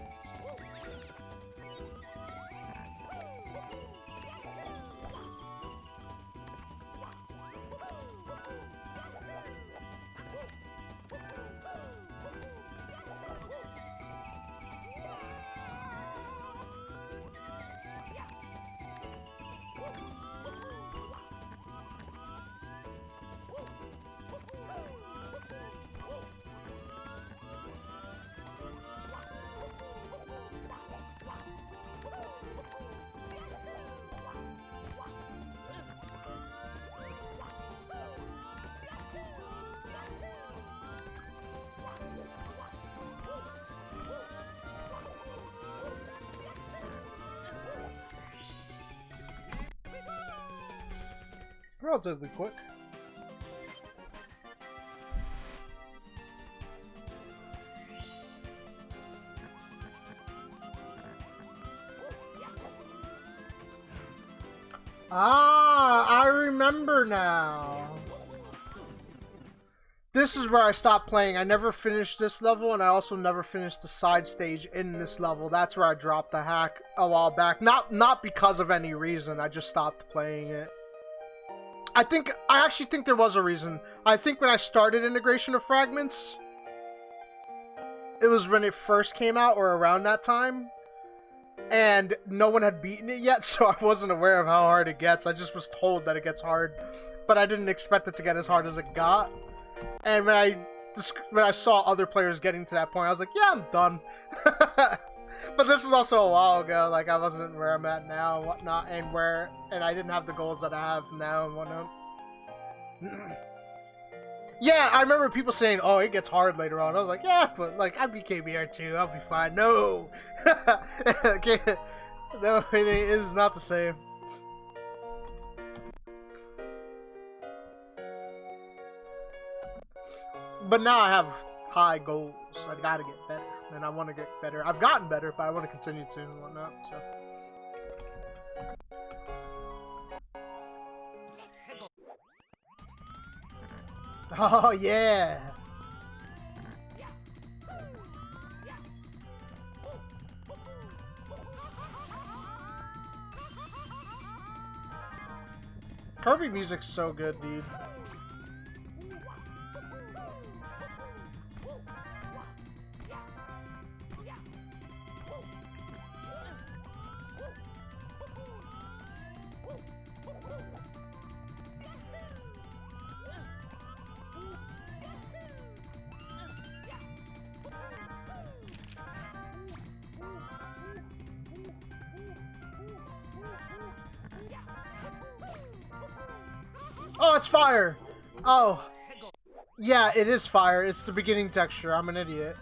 Relatively quick. Ah, I remember now. This is where I stopped playing. I never finished this level, and I also never finished the side stage in this level. That's where I dropped the hack a while back. Not because of any reason. I just stopped playing it. I actually think there was a reason. I think when I started integration of Fragments, it was when it first came out or around that time. And no one had beaten it yet, so I wasn't aware of how hard it gets. I just was told that it gets hard, but I didn't expect it to get as hard as it got. And when I saw other players getting to that point, I was like, yeah, I'm done. But this is also a while ago. Like, I wasn't where I'm at now and whatnot, and I didn't have the goals that I have now and whatnot. Yeah, I remember people saying, oh, it gets hard later on. I was like, yeah, but like, I beat KBR too. I'll be fine. No! Okay. No, it is not the same. But now I have high goals. I gotta get better. And I want to get better. I've gotten better, but I want to continue to and whatnot, so. Oh, yeah! Kirby music's so good, dude. Oh, it's fire! Oh. Yeah, it is fire. It's the beginning texture. I'm an idiot.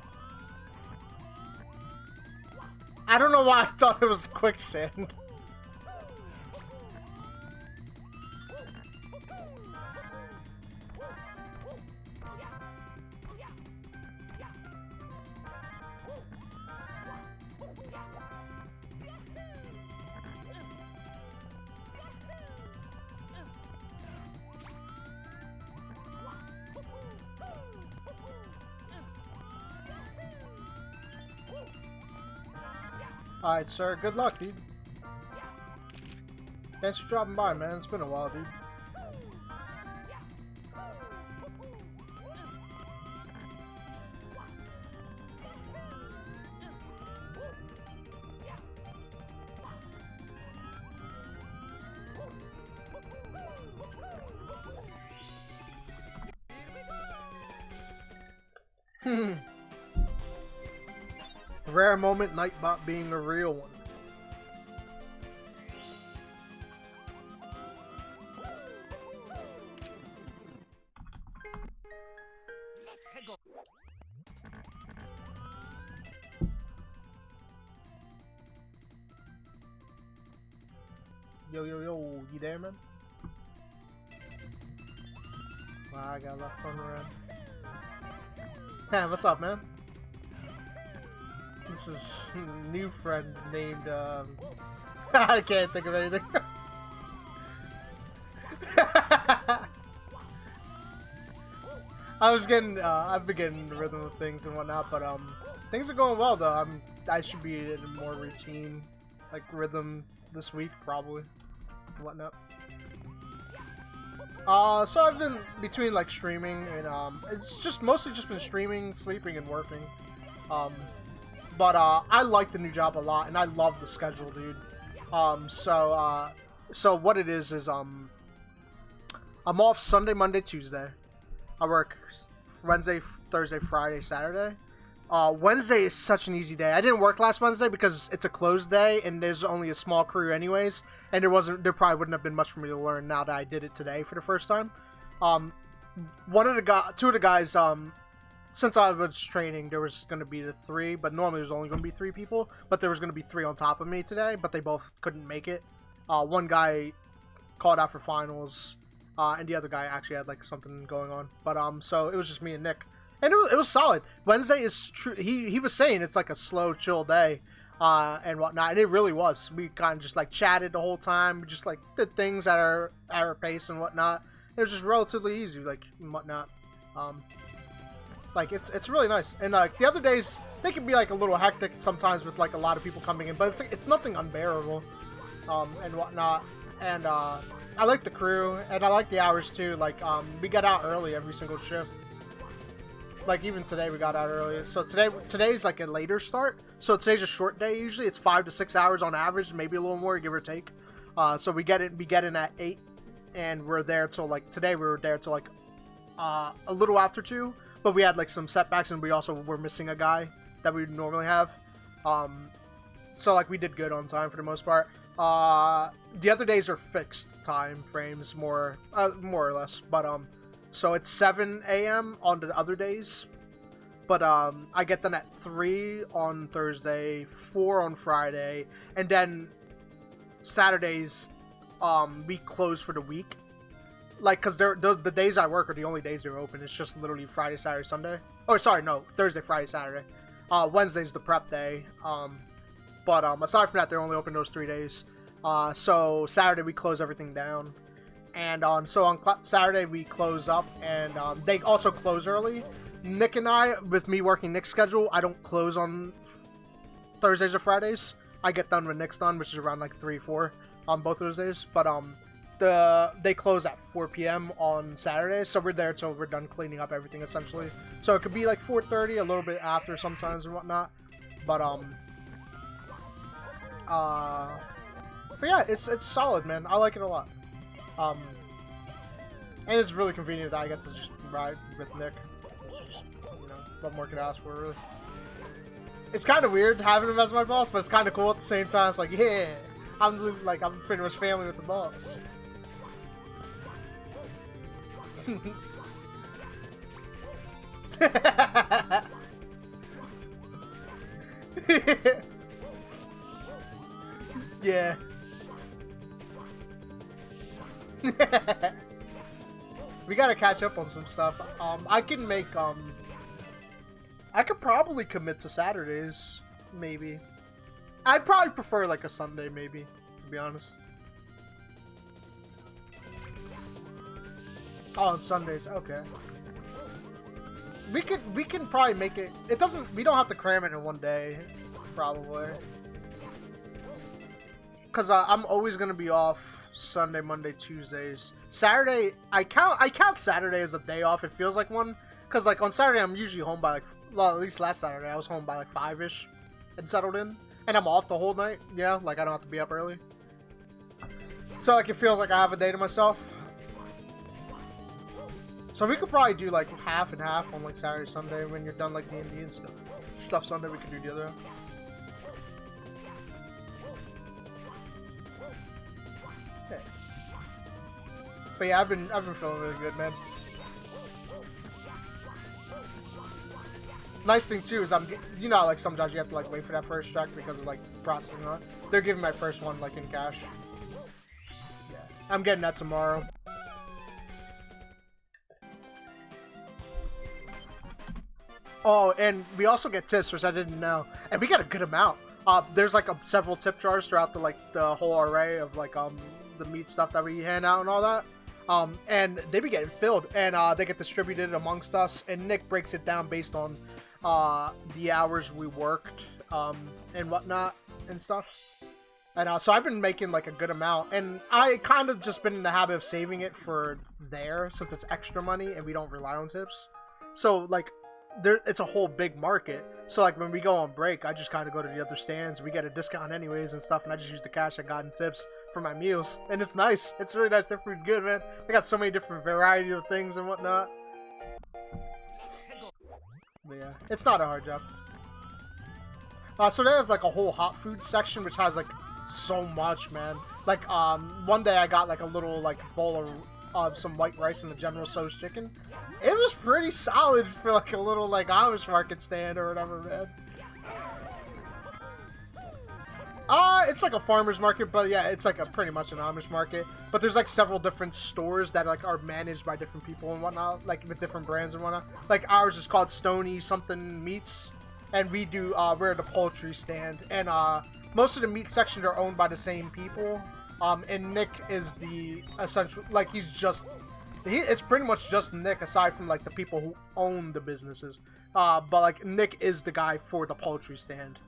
I don't know why I thought it was quicksand. Alright, sir. Good luck, dude. Thanks for dropping by, man. It's been a while, dude. Rare moment, Nightbot being a real one. Yo, you there, man? Wow, I got a lot of fun around. Hey, what's up, man? This is a new friend named, I can't think of anything. I've been getting the rhythm of things and whatnot, but, things are going well, though. I should be in a more routine, like, rhythm this week, probably, and whatnot. So I've been between, like, streaming and, it's just mostly just been streaming, sleeping, and working. But I like the new job a lot, and I love the schedule, dude. So what it is I'm off Sunday, Monday, Tuesday. I work Wednesday, Thursday, Friday, Saturday. Wednesday is such an easy day. I didn't work last Wednesday because it's a closed day, and there's only a small crew anyways, and there probably wouldn't have been much for me to learn now that I did it today for the first time. Two of the guys, since I was training, there was going to be the 3, but normally there's only going to be 3 people, but there was going to be 3 on top of me today, but they both couldn't make it. One guy called out for finals, and the other guy actually had like something going on. But so it was just me and Nick, and it was solid. Wednesday is true. He was saying it's like a slow, chill day, and whatnot, and it really was. We kind of just like chatted the whole time. We just like did things at our pace and whatnot. It was just relatively easy, like and whatnot. Like it's really nice. And like the other days, they can be like a little hectic sometimes with like a lot of people coming in, but it's like, it's nothing unbearable, and whatnot. And I like the crew, and I like the hours too. Like we got out early every single shift. Like even today we got out early. So today's like a later start. So today's a short day usually. It's 5 to 6 hours on average, maybe a little more, give or take. So we get in at 8, and we're there till like today we were there till like a little after 2. But we had like some setbacks, and we also were missing a guy that we normally have. So like we did good on time for the most part. The other days are fixed time frames, more or less. But so it's 7 a.m. on the other days. But I get done at 3 on Thursday, 4 on Friday, and then Saturdays we close for the week. Like, because the days I work are the only days they're open. It's just literally Friday, Saturday, Sunday. Oh, sorry, no. Thursday, Friday, Saturday. Wednesday's the prep day. But aside from that, they're only open those 3 days. So Saturday, we close everything down. And so on Saturday, we close up. And they also close early. Nick and I, with me working Nick's schedule, I don't close on Thursdays or Fridays. I get done when Nick's done, which is around like 3, 4 on both those days. But they close at 4 p.m. on Saturday, so we're there till we're done cleaning up everything essentially. So it could be like 4:30, a little bit after sometimes and whatnot. But yeah, it's solid, man. I like it a lot. And it's really convenient that I get to just ride with Nick. You know, what more could I ask for, really? It's kind of weird having him as my boss, but it's kind of cool at the same time. It's like, yeah, I'm pretty much family with the boss. Yeah. We gotta catch up on some stuff. I can make I could probably commit to Saturdays, maybe. I'd probably prefer like a Sunday, maybe, to be honest. Oh, on Sundays, okay. We can probably make it. It doesn't. We don't have to cram it in one day, probably. Cause I'm always gonna be off Sunday, Monday, Tuesdays. Saturday, I count Saturday as a day off. It feels like one. Cause like on Saturday, I'm usually home by like, well, at least last Saturday I was home by like 5ish and settled in, and I'm off the whole night. You know, like I don't have to be up early. So like it feels like I have a day to myself. So we could probably do like half and half on like Saturday, Sunday when you're done like D&D and stuff. Sunday we could do the other. Okay. But yeah, I've been feeling really good, man. Nice thing too is you know, like sometimes you have to like wait for that first check because of like processing on. They're giving my first one like in cash. Yeah, I'm getting that tomorrow. Oh, and we also get tips, which I didn't know, and we got a good amount. There's like several tip jars throughout the whole array of like the meat stuff that we hand out and all that. And they be getting filled, and they get distributed amongst us. And Nick breaks it down based on the hours we worked and whatnot and stuff. And so I've been making like a good amount, and I kind of just been in the habit of saving it for there since it's extra money and we don't rely on tips. So like. It's a whole big market, so like when we go on break, I just kind of go to the other stands. We get a discount anyways and stuff, and I just use the cash I got in tips for my meals, and it's nice. It's really nice. Their food's good, man. They got so many different varieties of things and whatnot. But yeah, it's not a hard job. So they have like a whole hot food section, which has like so much, man. Like one day I got like a little like bowl of some white rice and the General Tso's chicken. It was pretty solid for like a little like Amish market stand or whatever, man. It's like a farmer's market, but yeah, it's like a pretty much an Amish market. But there's like several different stores that like are managed by different people and whatnot, like with different brands and whatnot. Like ours is called Stony something meats, and we're the poultry stand, and most of the meat section are owned by the same people. And Nick is the essential, like it's pretty much just Nick aside from like the people who own the businesses. But like Nick is the guy for the poultry stand.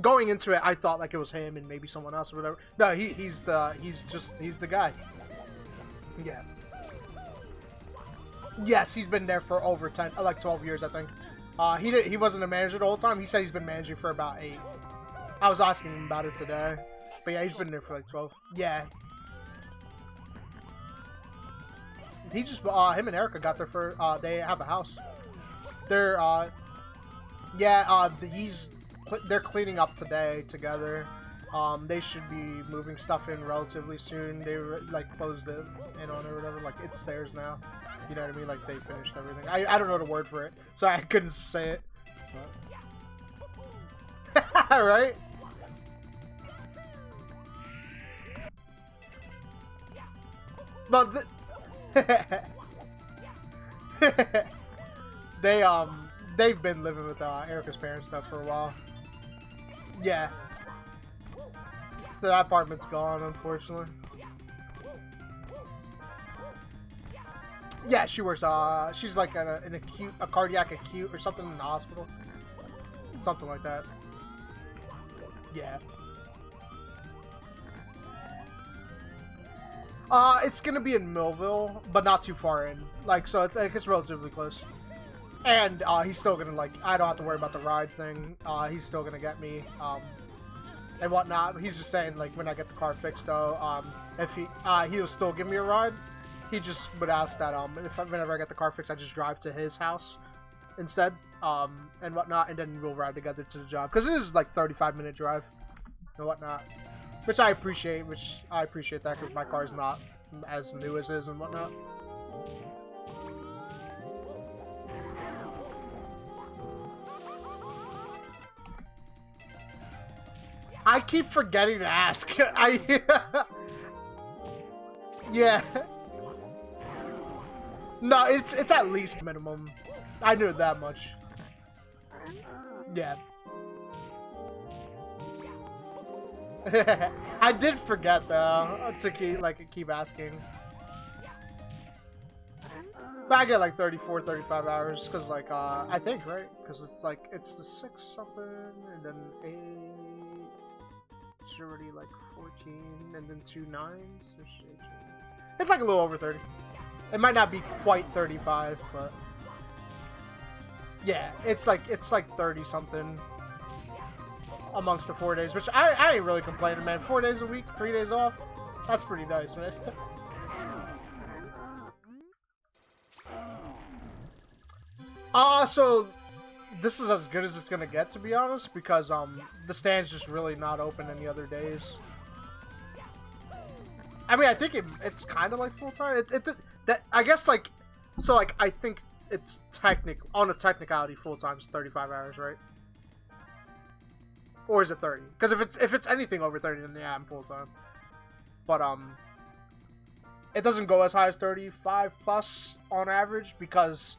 Going into it, I thought like it was him and maybe someone else or whatever. No, he's the guy. Yeah. Yes, he's been there for over 12 years, I think. He wasn't a manager the whole time. He said he's been managing for about 8. I was asking him about it today. But yeah, he's been there for like 12. Yeah. He just, him and Erica got there for, they have a house. They're, they're cleaning up today together. They should be moving stuff in relatively soon. They, like, closed it in on it or whatever. Like, it's theirs now. You know what I mean? Like, they finished everything. I don't know the word for it, so I couldn't say it. But... right? But they've been living with Erica's parents stuff for a while. Yeah. So that apartment's gone, unfortunately. Yeah, she works. She's like a cardiac acute or something in the hospital, something like that. Yeah. It's gonna be in Millville, but not too far in. Like, so it's relatively close. And, he's still gonna, like, I don't have to worry about the ride thing. He's still gonna get me, and whatnot. He's just saying, like, when I get the car fixed, though, if he'll still give me a ride. He just would ask that, whenever I get the car fixed, I just drive to his house instead, and whatnot, and then we'll ride together to the job. Because it is, like, 35-minute drive and whatnot. Which I appreciate, that because my car's not as new as is and whatnot. I keep forgetting to ask. Yeah. No, it's at least minimum. I knew that much. Yeah. I did forget though to keep asking. But I get like 34, 35 hours because like I think, right? Because it's the 6 something and then 8. It's already like 14 and then 2 9s. It's like a little over 30. It might not be quite 35, but yeah, it's like 30 something. Amongst the 4 days, which I ain't really complaining, man. 4 days a week, 3 days off. That's pretty nice, man. So this is as good as it's gonna get, to be honest, because the stand's just really not open any other days. I mean, I think it's kind of like full time. I guess like, so like I think it's on a technicality full time is 35 hours, right? Or is it 30? Because if it's anything over 30, then yeah, I'm full time. But it doesn't go as high as 35 plus on average because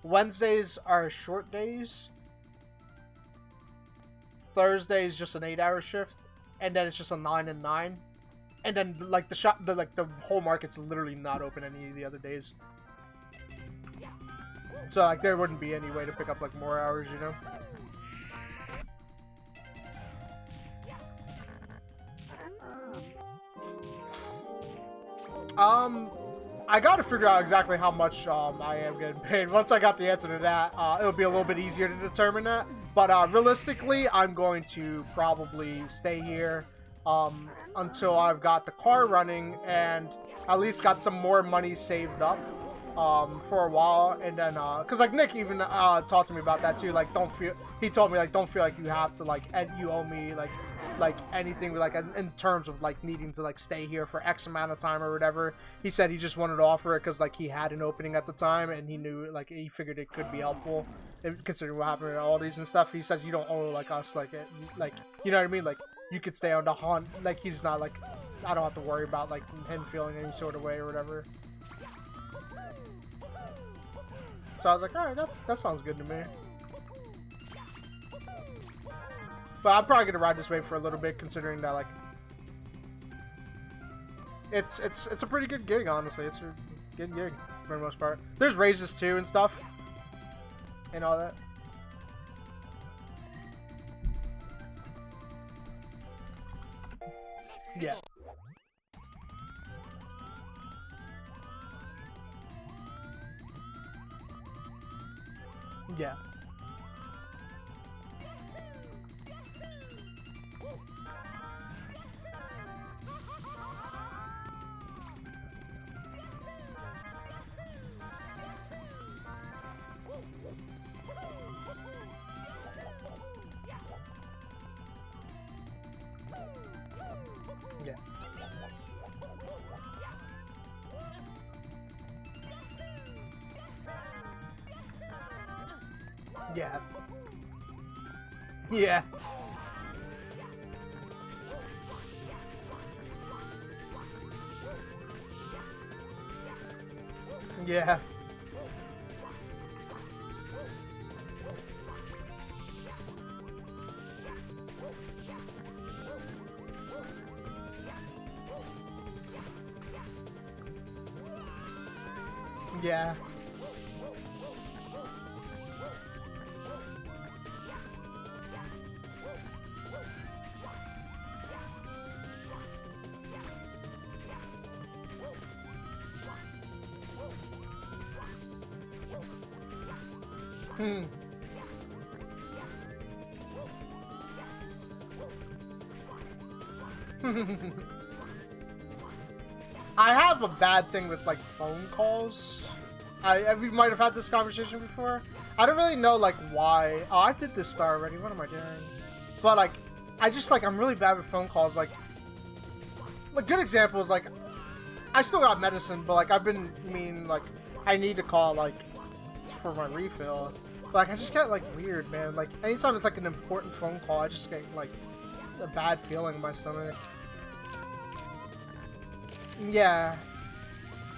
Wednesdays are short days. Thursday is just an 8-hour shift, and then it's just a 9 and 9, and then like the whole market's literally not open any of the other days. So like there wouldn't be any way to pick up like more hours, you know. I gotta figure out exactly how much I am getting paid. Once I got the answer to that, it'll be a little bit easier to determine that. But realistically, I'm going to probably stay here until I've got the car running and at least got some more money saved up for a while. And then, cause like Nick even talked to me about that too. Like, he told me like, don't feel like you have to like, and you owe me like anything like in terms of like needing to like stay here for X amount of time or whatever. He said he just wanted to offer it because like he had an opening at the time and he knew like he figured it could be helpful considering what happened at Aldi's and stuff. He says you don't owe like us like you know what I mean, like you could stay on the hunt. Like, he's not like, I don't have to worry about like him feeling any sort of way or whatever. So I was like, alright, that sounds good to me. But I'm probably gonna ride this wave for a little bit, considering that like it's a pretty good gig, honestly. It's a good gig for the most part. There's raises too and stuff, and all that. Yeah. Yeah. Yeah. Yeah. Yeah. Yeah. Yeah. Hmm. I have a bad thing with like phone calls. We might have had this conversation before. I don't really know like why. Oh, I did this star already. What am I doing? But like, I just like I'm really bad with phone calls. Like a good example is like I still got medicine, but like I've been like I need to call like for my refill. But, like I just get like weird, man. Like anytime it's like an important phone call, I just get like a bad feeling in my stomach. Yeah.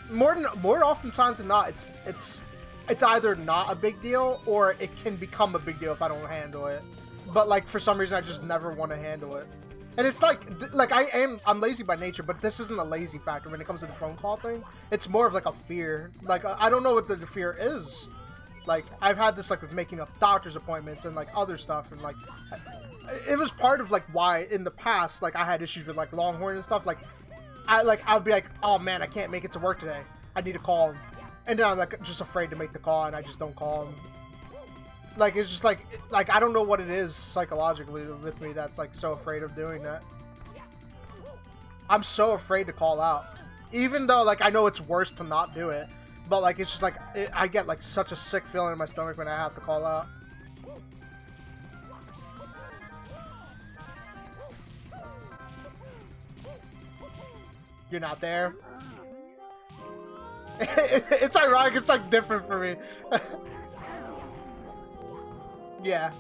More oftentimes than not, it's either not a big deal or it can become a big deal if I don't handle it. But like for some reason, I just never want to handle it. And it's like I'm lazy by nature, but this isn't a lazy factor when it comes to the phone call thing. It's more of like a fear. Like I don't know what the fear is. Like I've had this like with making up doctor's appointments and like other stuff, and like it was part of like why in the past like I had issues with like Longhorn and stuff. Like I'd be like, oh man, I can't make it to work today. I need to call him. And then I'm like just afraid to make the call, and I just don't call him. Like it's just like I don't know what it is psychologically with me that's like so afraid of doing that. I'm so afraid to call out, even though like I know it's worse to not do it. But like it's just like I get like such a sick feeling in my stomach when I have to call out. You're not there. It's ironic. It's like different for me. Yeah.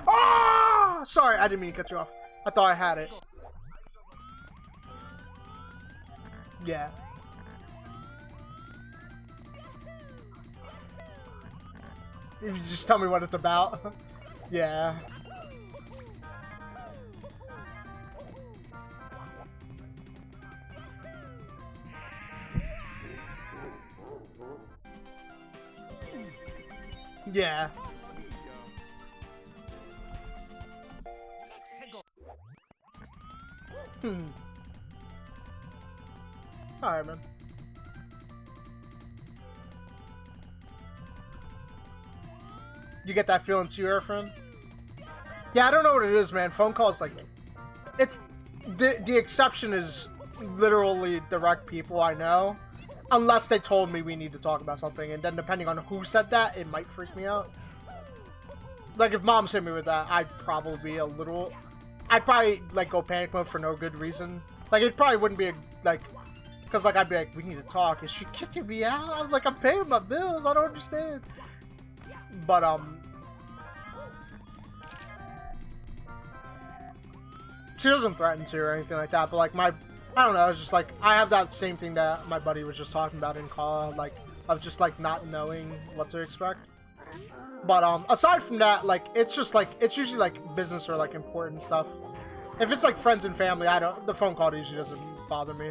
Oh! Sorry, I didn't mean to cut you off. I thought I had it. Yeah. If you just tell me what it's about. Yeah. Yeah. Alright, man. You get that feeling too, Airfriend? Yeah, I don't know what it is, man. Phone calls, like, it's the exception is literally direct people I know, unless they told me we need to talk about something, and then depending on who said that, it might freak me out. Like if Mom's hit me with that, I'd probably be a little. I'd probably like go panic mode for no good reason. Like it probably wouldn't be a Cause like I'd be like, we need to talk. Is she kicking me out? I'm like, I'm paying my bills. I don't understand. But she doesn't threaten to or anything like that. But like I don't know. It's just like I have that same thing that my buddy was just talking about in COD, like of just like not knowing what to expect. But aside from that, like it's just like it's usually like business or like important stuff. If it's like friends and family, the phone call usually doesn't bother me.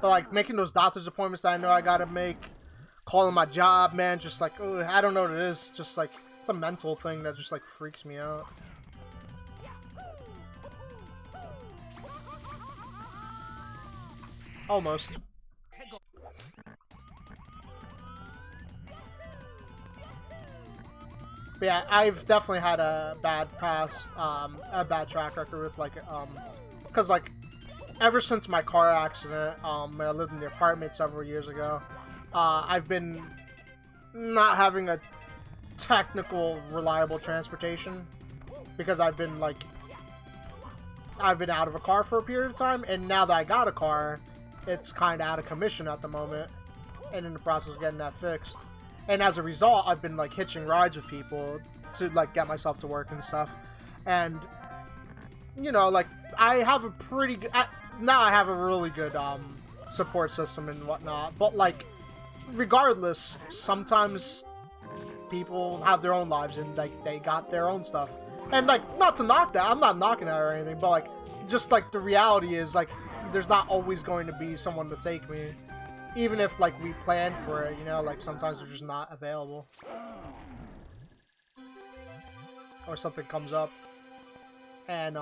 But like making those doctor's appointments that I know I gotta make, calling my job, man, just like, ugh, I don't know what it is. Just like, it's a mental thing that just like freaks me out. Almost. But yeah, I've definitely had a bad past, a bad track record with like, cause like, ever since my car accident, when I lived in the apartment several years ago, I've been not having a technical, reliable transportation because I've been out of a car for a period of time, and now that I got a car, it's kind of out of commission at the moment, and in the process of getting that fixed. And as a result, I've been like hitching rides with people to like get myself to work and stuff. And you know, like I have a pretty good, now I have a really good support system and whatnot. But like, regardless, sometimes people have their own lives and like they got their own stuff. And like, not to knock that, I'm not knocking that or anything, but like, just like the reality is like, there's not always going to be someone to take me. Even if like we plan for it, you know, like sometimes they're just not available. Or something comes up. And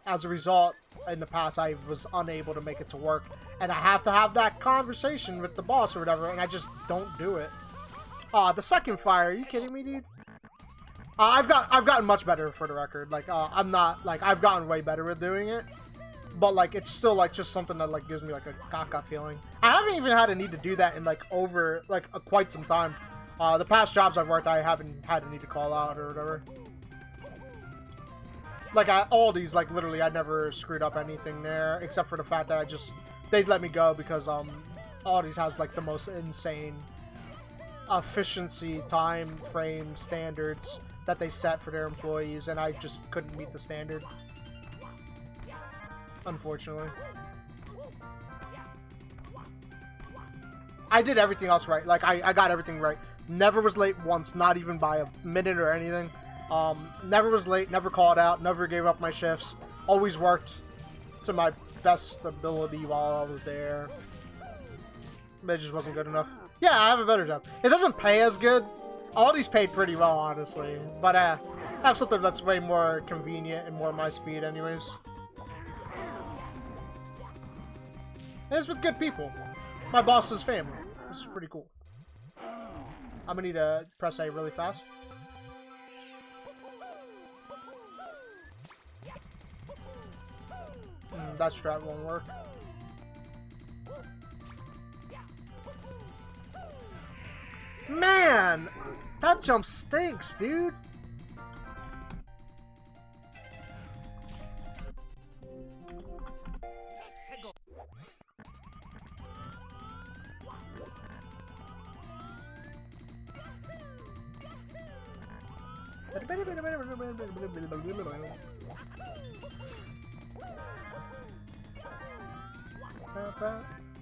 as a result, in the past I was unable to make it to work. And I have to have that conversation with the boss or whatever, and I just don't do it. The second fire, are you kidding me, dude? I've gotten much better, for the record. Like, I'm not, like, I've gotten way better at doing it. But, like, it's still, like, just something that, like, gives me, like, a caca feeling. I haven't even had a need to do that in, like, over, like, quite some time. The past jobs I've worked, I haven't had a need to call out or whatever. Like, Aldi's, like, literally, I never screwed up anything there, except for the fact that they'd let me go because, Aldi's has, like, the most insane efficiency, time frame standards that they set for their employees, and I just couldn't meet the standard. Unfortunately. I did everything else right. Like, I got everything right. Never was late once, not even by a minute or anything. Never was late, never called out, never gave up my shifts. Always worked to my best ability while I was there. But it just wasn't good enough. Yeah, I have a better job. It doesn't pay as good. Aldi's paid pretty well, honestly. But I have something that's way more convenient and more my speed anyways. And it's with good people. My boss's family, which is pretty cool. I'm gonna need to press A really fast. That strat won't work. Man! That jump stinks, dude!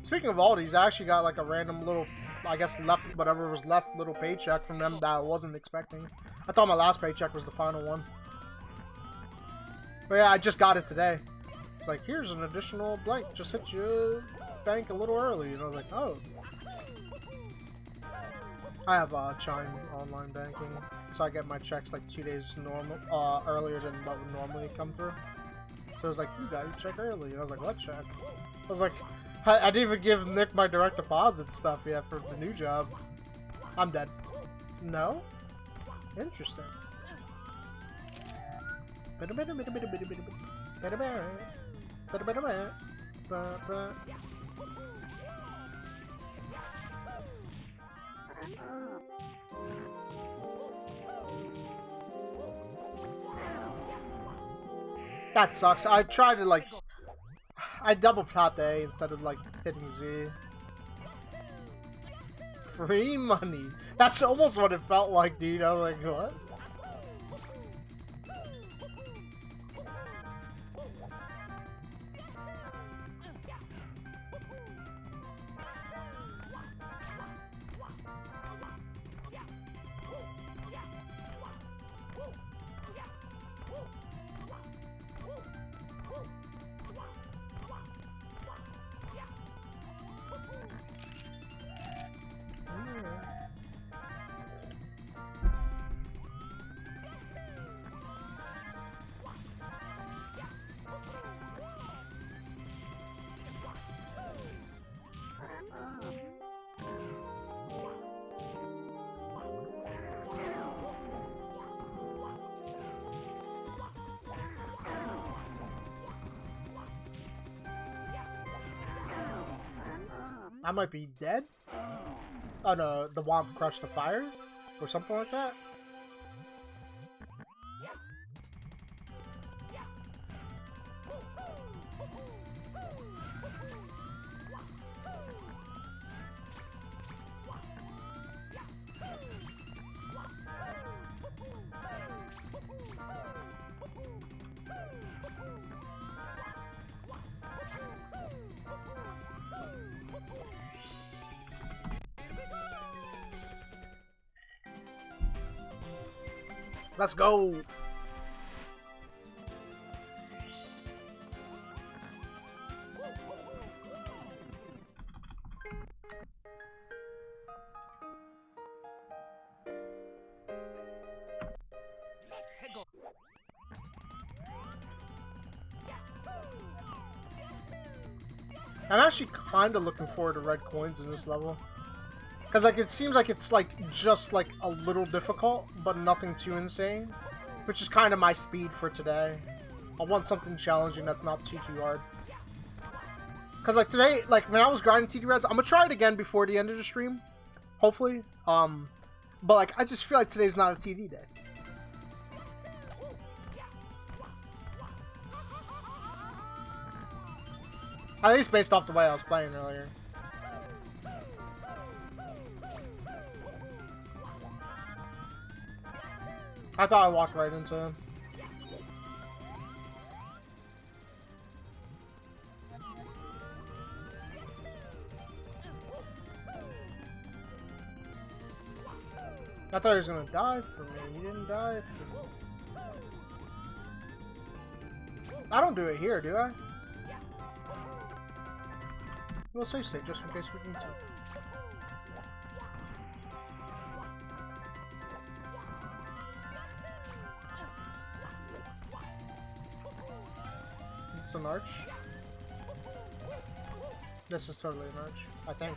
Speaking of Aldi's, I actually got like a random little, I guess whatever was left, little paycheck from them that I wasn't expecting. I thought my last paycheck was the final one. But yeah, I just got it today. It's like, here's an additional blank, just hit your bank a little early. And I was like, oh. I have Chime online banking, so I get my checks like 2 days earlier than what would normally come through. So it was like, you got your check early. And I was like, what check? I was like, I didn't even give Nick my direct deposit stuff yet for the new job. I'm dead. No? Interesting. That sucks. I tried to like, I double tapped A instead of like hitting Z. Free money. That's almost what it felt like, dude. I was like, what? I might be dead. Oh no, the womp crushed the fire? Or something like that? Let's go! I'm actually kind of looking forward to red coins in this level. Because like it seems like it's like just like a little difficult, but nothing too insane. Which is kind of my speed for today. I want something challenging that's not too hard. Because like today, like when I was grinding TD Reds, I'm gonna try it again before the end of the stream. Hopefully. But like I just feel like today's not a TD day. At least based off the way I was playing earlier. I thought I walked right into him. I thought he was gonna die for me. He didn't die for me. I don't do it here, do I? We'll save state just in case we need to. It's an arch. This is totally an arch, I think.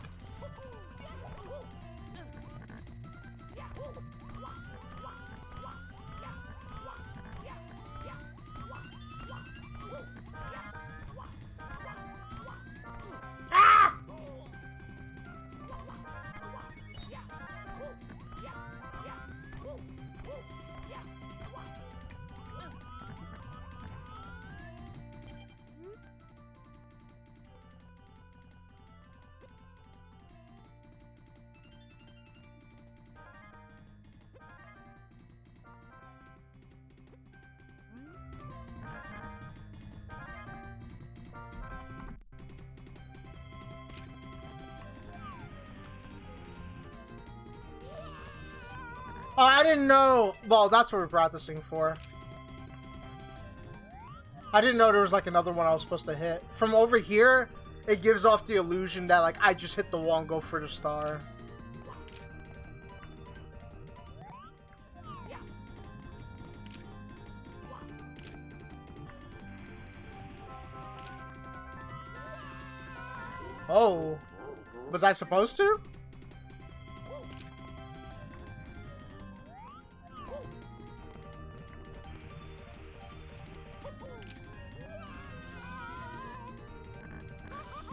Oh, I didn't know. Well, that's what we're practicing for. I didn't know there was like another one I was supposed to hit. From over here, it gives off the illusion that like I just hit the wall and go for the star. Oh. Was I supposed to?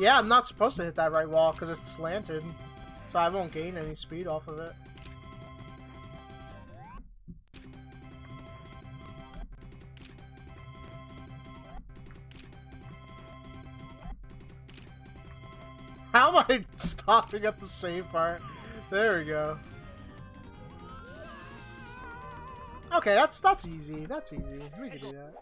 Yeah, I'm not supposed to hit that right wall because it's slanted. So I won't gain any speed off of it. How am I stopping at the same part? There we go. Okay, that's easy. That's easy. We can do that.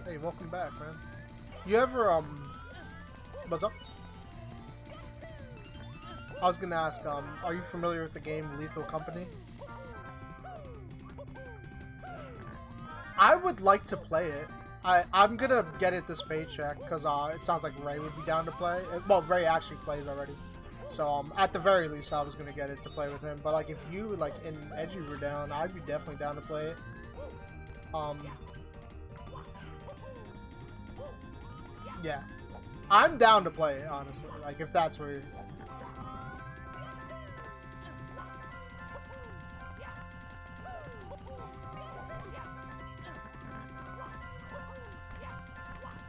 Hey, welcome back, man. You ever, what's up? I was gonna ask, are you familiar with the game Lethal Company? I would like to play it. I'm gonna get it this paycheck, because, it sounds like Ray would be down to play. Well, Ray actually plays already. So, at the very least, I was gonna get it to play with him. But, like, if you, like, and Edgy were down, I'd be definitely down to play it. Yeah. I'm down to play it, honestly. Like, if that's where you're...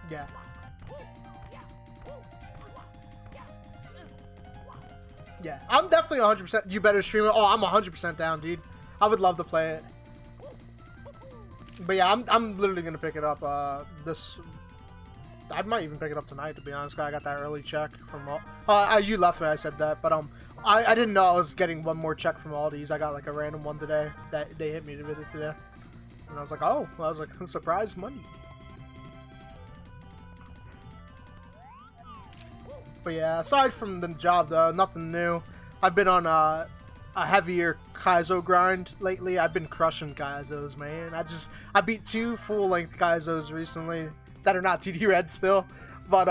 Yeah. Yeah, I'm definitely 100%. You better stream it. Oh, I'm 100% down, dude. I would love to play it. But yeah, I'm literally gonna pick it up. This. I might even pick it up tonight, to be honest. I got that early check from. You left me. I said that, but I didn't know I was getting one more check from Aldi's. I got like a random one today that they hit me with it today, and I was like, oh, I was like, surprise money. But yeah, aside from the job though, nothing new. I've been on a heavier Kaizo grind lately. I've been crushing Kaizos, man. I beat 2 full-length Kaizos recently that are not TD Red still, but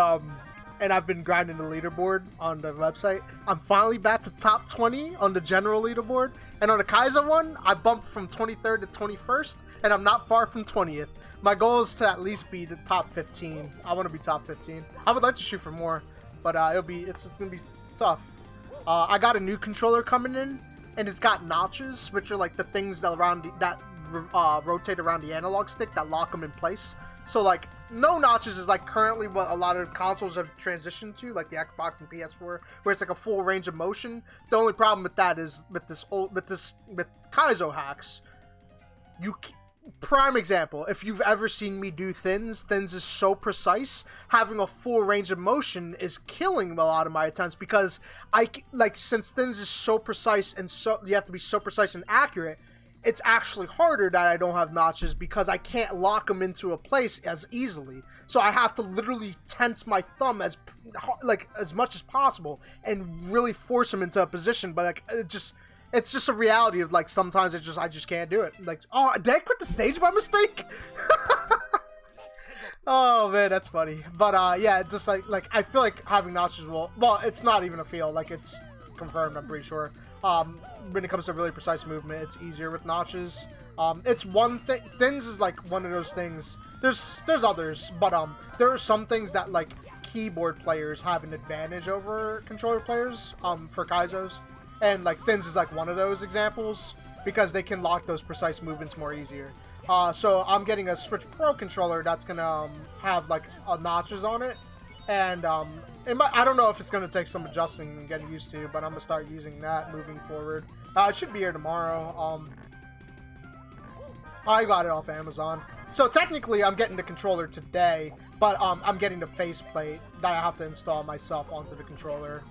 and I've been grinding the leaderboard on the website. I'm finally back to top 20 on the general leaderboard, and on the Kaizo one, I bumped from 23rd to 21st, and I'm not far from 20th. My goal is to at least be the top 15. I want to be top 15. I would like to shoot for more, but it's gonna be tough. I got a new controller coming in, and it's got notches, which are like the things that rotate around the analog stick that lock them in place. So like no notches is like currently what a lot of consoles have transitioned to, like the Xbox and PS4, where it's like a full range of motion. The only problem with that is with Kaizo hacks. Prime example, if you've ever seen me do thins is so precise. Having a full range of motion is killing a lot of my attempts, because since thins is so precise and so you have to be so precise and accurate, it's actually harder that I don't have notches, because I can't lock them into a place as easily. So I have to literally tense my thumb as much as possible and really force them into a position. But like it's just a reality of like sometimes I just can't do it. Like, oh, did I quit the stage by mistake? Oh man, that's funny. But yeah, just like I feel like having notches well, it's not even a feel. Like it's confirmed. I'm pretty sure. When it comes to really precise movement, it's easier with notches. It's one thing. Thins is like one of those things. There's others, but there are some things that like keyboard players have an advantage over controller players. For Kaizos. And like thins is like one of those examples, because they can lock those precise movements more easier. So I'm getting a Switch Pro controller that's gonna have like notches on it, and I don't know if it's gonna take some adjusting and getting used to, but I'm gonna start using that moving forward. It should be here tomorrow. I got it off Amazon, so technically I'm getting the controller today, but I'm getting the faceplate that I have to install myself onto the controller.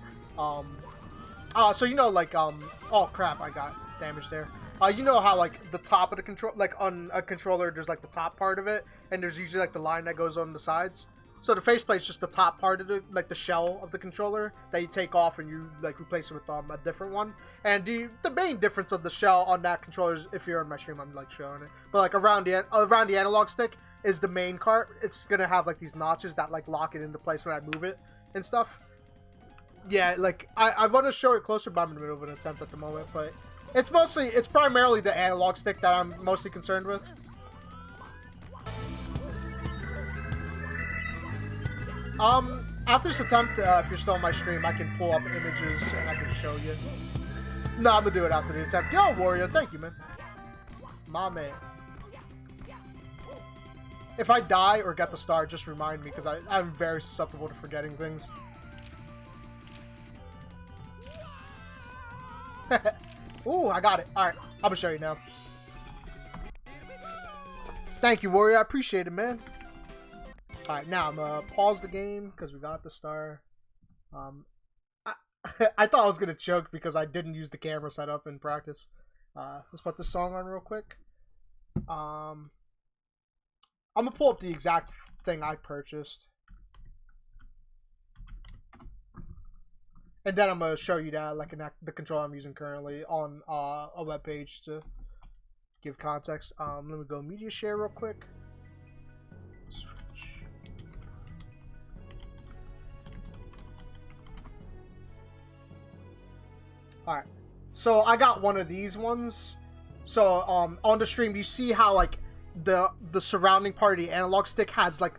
So you know, like, oh crap, I got damage there. You know how, like, the top of the control, like, on a controller, there's, like, the top part of it, and there's usually, like, the line that goes on the sides? So the faceplate's just the top part of it, like, the shell of the controller that you take off and you, like, replace it with, a different one. And the main difference of the shell on that controller is, if you're on my stream, I'm, like, showing it. But, like, around the analog stick is the main part. It's gonna have, like, these notches that, like, lock it into place when I move it and stuff. Yeah, like, I want to show it closer, but I'm in the middle of an attempt at the moment, but it's primarily the analog stick that I'm mostly concerned with. After this attempt, if you're still on my stream, I can pull up images and I can show you. No, I'm gonna do it after the attempt. Yo, Wario, thank you, man. My man. If I die or get the star, just remind me, because I'm very susceptible to forgetting things. Ooh, I got it. Alright, I'm gonna show you now. Thank you, Warrior. I appreciate it, man. Alright, now I'm gonna pause the game, because we got the star. I thought I was gonna choke because I didn't use the camera setup in practice. Let's put this song on real quick. I'm gonna pull up the exact thing I purchased, and then I'm gonna show you that, like, the controller I'm using currently on a web page to give context. Let me go media share real quick. Alright, so I got one of these ones. So on the stream, you see how, like, the surrounding part of the analog stick has, like,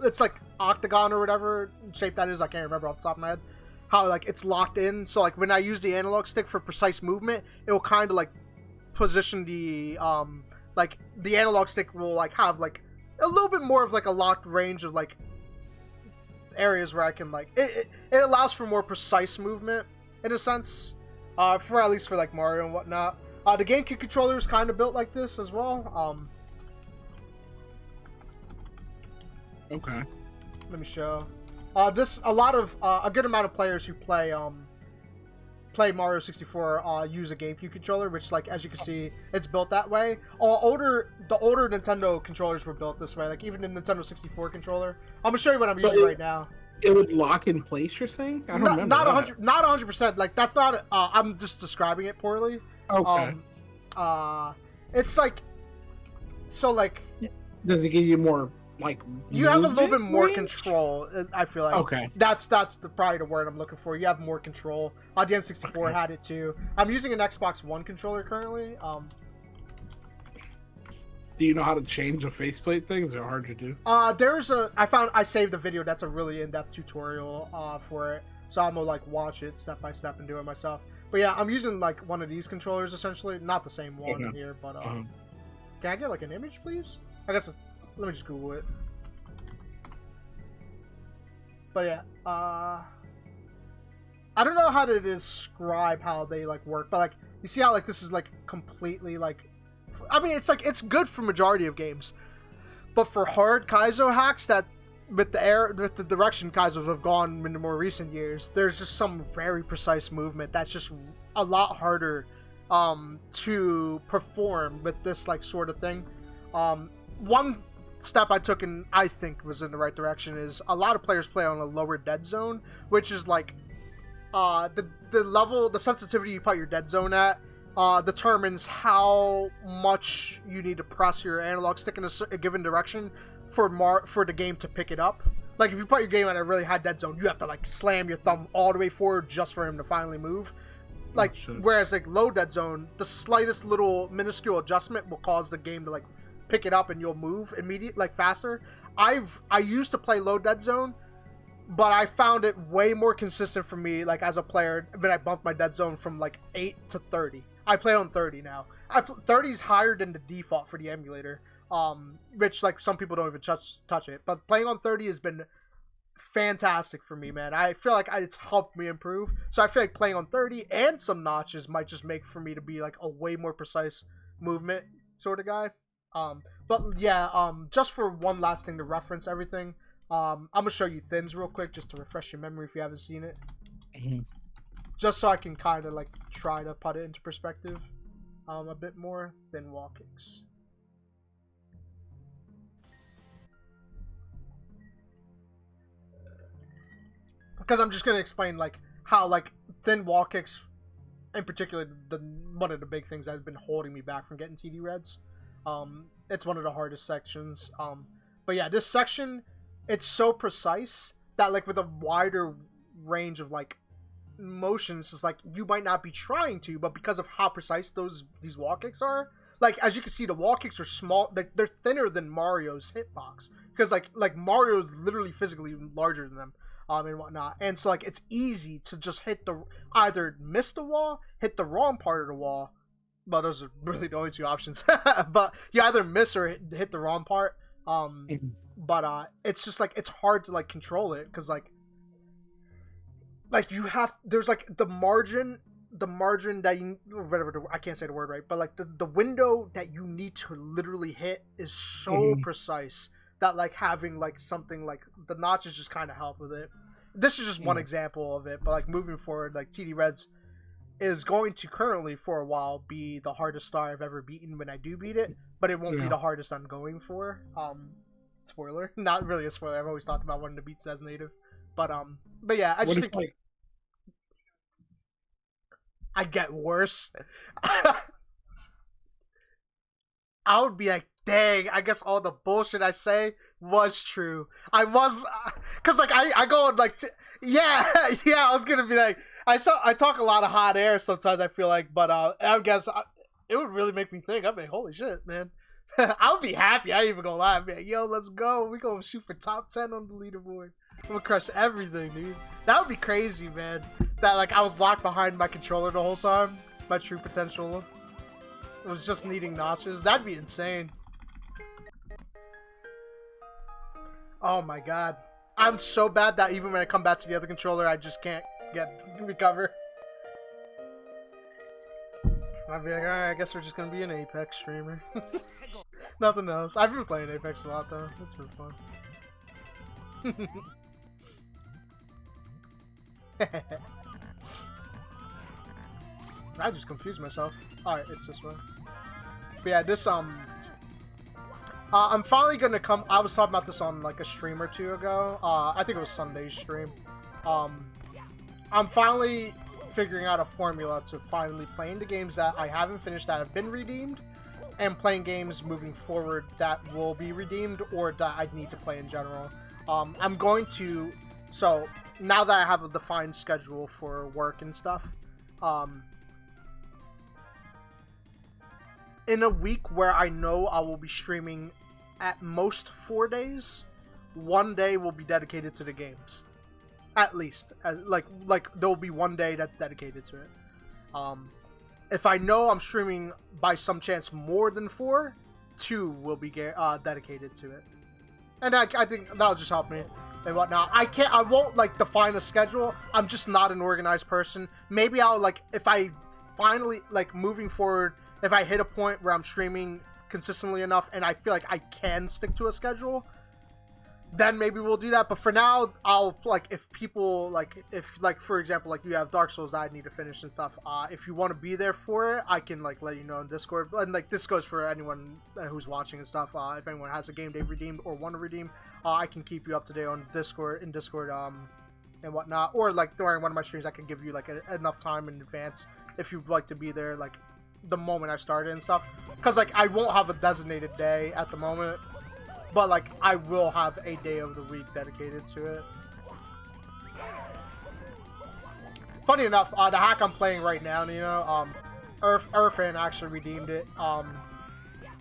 it's like octagon or whatever shape that is. I can't remember off the top of my head how, like, it's locked in. So, like, when I use the analog stick for precise movement, it will kind of, like, position the like, the analog stick will, like, have, like, a little bit more of, like, a locked range of, like, areas where I can, like, it allows for more precise movement in a sense. For at least for, like, Mario and whatnot. The GameCube controller is kind of built like this as well. Okay. Let me show. A good amount of players who play Mario 64 use a GameCube controller, which, like, as you can see, it's built that way. The older Nintendo controllers were built this way, like even the Nintendo 64 controller. I'm gonna show you what I'm using right now. It would lock in place, you're saying? I don't remember not that. 100%. Like, that's not. I'm just describing it poorly. Okay. It's like, so, like, does it give you more, like, you have a little bit more range? control? I feel like. Okay. That's probably the word I'm looking for. You have more control. The N64 had it too. I'm using an Xbox One controller currently. Do you know how to change the faceplate things? They're hard to do. I saved a video that's a really in-depth tutorial for it. So I'm gonna, like, watch it step by step and do it myself. But yeah, I'm using, like, one of these controllers essentially, not the same one here, but can I get, like, an image, please? I guess let me just Google it. But yeah, I don't know how to describe how they, like, work, but, like, you see how, like, this is, like, completely, like, I mean, it's, like, it's good for majority of games, but for hard Kaizo hacks that with the direction Kaizos have gone in the more recent years, there's just some very precise movement that's just a lot harder to perform with this, like, sort of thing. One step I took and I think was in the right direction is a lot of players play on a lower dead zone, which is, like, the sensitivity you put your dead zone at determines how much you need to press your analog stick in a given direction for the game to pick it up. Like, if you put your game at a really high dead zone, you have to, like, slam your thumb all the way forward just for him to finally move. Like, whereas, like, low dead zone, the slightest little minuscule adjustment will cause the game to, like, pick it up and you'll move immediately, like, faster. I used to play low dead zone, but I found it way more consistent for me, like, as a player, when I bumped my dead zone from, like, 8 to 30. I play on 30 now. 30 is higher than the default for the emulator, which, like, some people don't even touch it. But playing on 30 has been fantastic for me, man. I feel like it's helped me improve. So I feel like playing on 30 and some notches might just make for me to be, like, a way more precise movement sort of guy. But yeah, just for one last thing to reference everything, I'm gonna show you Thins real quick just to refresh your memory if you haven't seen it. Just so I can kind of, like, try to put it into perspective a bit more. Thin wall kicks. Because I'm just gonna explain, like, how, like, thin wall kicks, in particular, one of the big things that has been holding me back from getting TD Reds. It's one of the hardest sections. But yeah, this section, it's so precise that, like, with a wider range of, like, motions, is like, you might not be trying to, but because of how precise these wall kicks are, like, as you can see, the wall kicks are small. They're thinner than Mario's hitbox, because like Mario's literally physically larger than them. and whatnot. And so like it's easy to just either miss the wall, hit the wrong part of the wall. Well, those are really the only two options. But you either miss or hit the wrong part. But it's just like it's hard to like control it because like you have there's like the margin that you whatever I can't say the word right, but like the window that you need to literally hit is so precise that like having like something like the notches just kind of help with it. This is just one example of it, but like moving forward, like TD Reds is going to currently for a while be the hardest star I've ever beaten when I do beat it, but it won't be the hardest I'm going for. Spoiler, not really a spoiler. I've always talked about wanting to beat as native, but yeah, I just think like I get worse. I would be like, dang, I guess all the bullshit I say was true. I was, cause like I go and like, yeah, I was gonna be like, I talk a lot of hot air sometimes. I feel like, but I guess it would really make me think. I'm like, holy shit, man. I would be happy. I ain't even gonna lie. I'd be like, yo, let's go. We gonna shoot for top 10 on the leaderboard. I'm gonna crush everything, dude. That would be crazy, man. That like I was locked behind my controller the whole time. My true potential. It was just needing notches. That'd be insane. Oh my god. I'm so bad that even when I come back to the other controller, I just can't recover. I'd be like, alright, I guess we're just gonna be an Apex streamer. Nothing else. I've been playing Apex a lot though. It's been fun. I just confused myself. Alright, it's this way. But yeah, this I'm finally gonna come. I was talking about this on like a stream or two ago. I think it was Sunday's stream. I'm finally figuring out a formula to finally playing the games that I haven't finished that have been redeemed, and playing games moving forward that will be redeemed or that I need to play in general. I'm going to. So now that I have a defined schedule for work and stuff, in a week where I know I will be streaming at most 4 days, 1 day will be dedicated to the games. At least. Like there'll be 1 day that's dedicated to it. If I know I'm streaming by some chance more than 4, 2 will be dedicated to it. And I think that'll just help me and whatnot. I won't like define a schedule. I'm just not an organized person. Maybe I'll like, if I finally, like moving forward, if I hit a point where I'm streaming consistently enough and I feel like I can stick to a schedule, then maybe we'll do that. But for now, I'll like, if people like, if like for example, like you have Dark Souls that I need to finish and stuff, if you want to be there for it, I can like let you know in Discord. And like this goes for anyone who's watching and stuff. If anyone has a game they've redeemed or want to redeem, I can keep you up to date on Discord and whatnot. Or like during one of my streams, I can give you like enough time in advance if you'd like to be there like the moment I started and stuff. Because like I won't have a designated day at the moment, but like I will have a day of the week dedicated to it. Funny enough, the hack I'm playing right now, you know, Irfan actually redeemed it.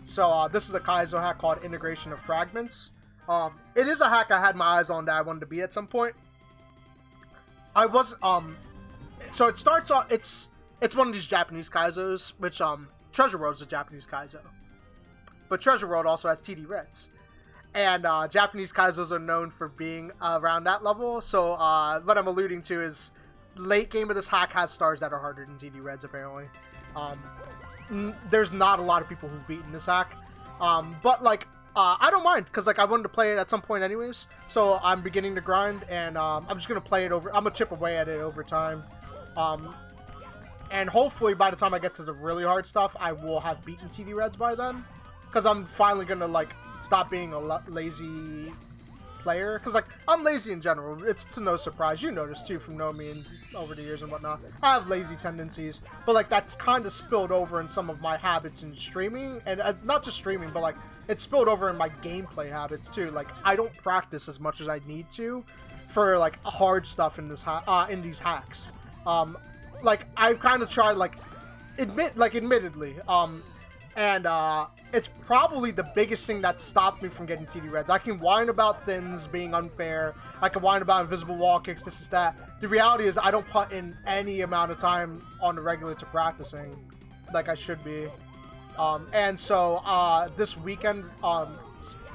So this is a Kaizo hack called Integration of Fragments. It is a hack I had my eyes on that I wanted to be at some point. I was so it starts off. It's one of these Japanese Kaizos, which Treasure World is a Japanese Kaizo, but Treasure World also has TD Reds. And Japanese Kaizos are known for being around that level. So what I'm alluding to is late game of this hack has stars that are harder than TD Reds, apparently. There's not a lot of people who've beaten this hack. But like, I don't mind, because like I wanted to play it at some point anyways. So I'm beginning to grind, and I'm just going to play it over. I'm going to chip away at it over time. And hopefully by the time I get to the really hard stuff, I will have beaten TD Reds by then. Because I'm finally going to like stop being a lazy player, because like I'm lazy in general. It's to no surprise, you notice too from knowing me and over the years and whatnot. I have lazy tendencies, but like that's kind of spilled over in some of my habits in streaming, and not just streaming, but like it's spilled over in my gameplay habits too. Like I don't practice as much as I need to for like hard stuff in this in these hacks. Like I've kind of tried, like admittedly, And it's probably the biggest thing that stopped me from getting TD Reds. I can whine about thins being unfair. I can whine about invisible wall kicks, this is that. The reality is I don't put in any amount of time on the regular to practicing like I should be. And so this weekend,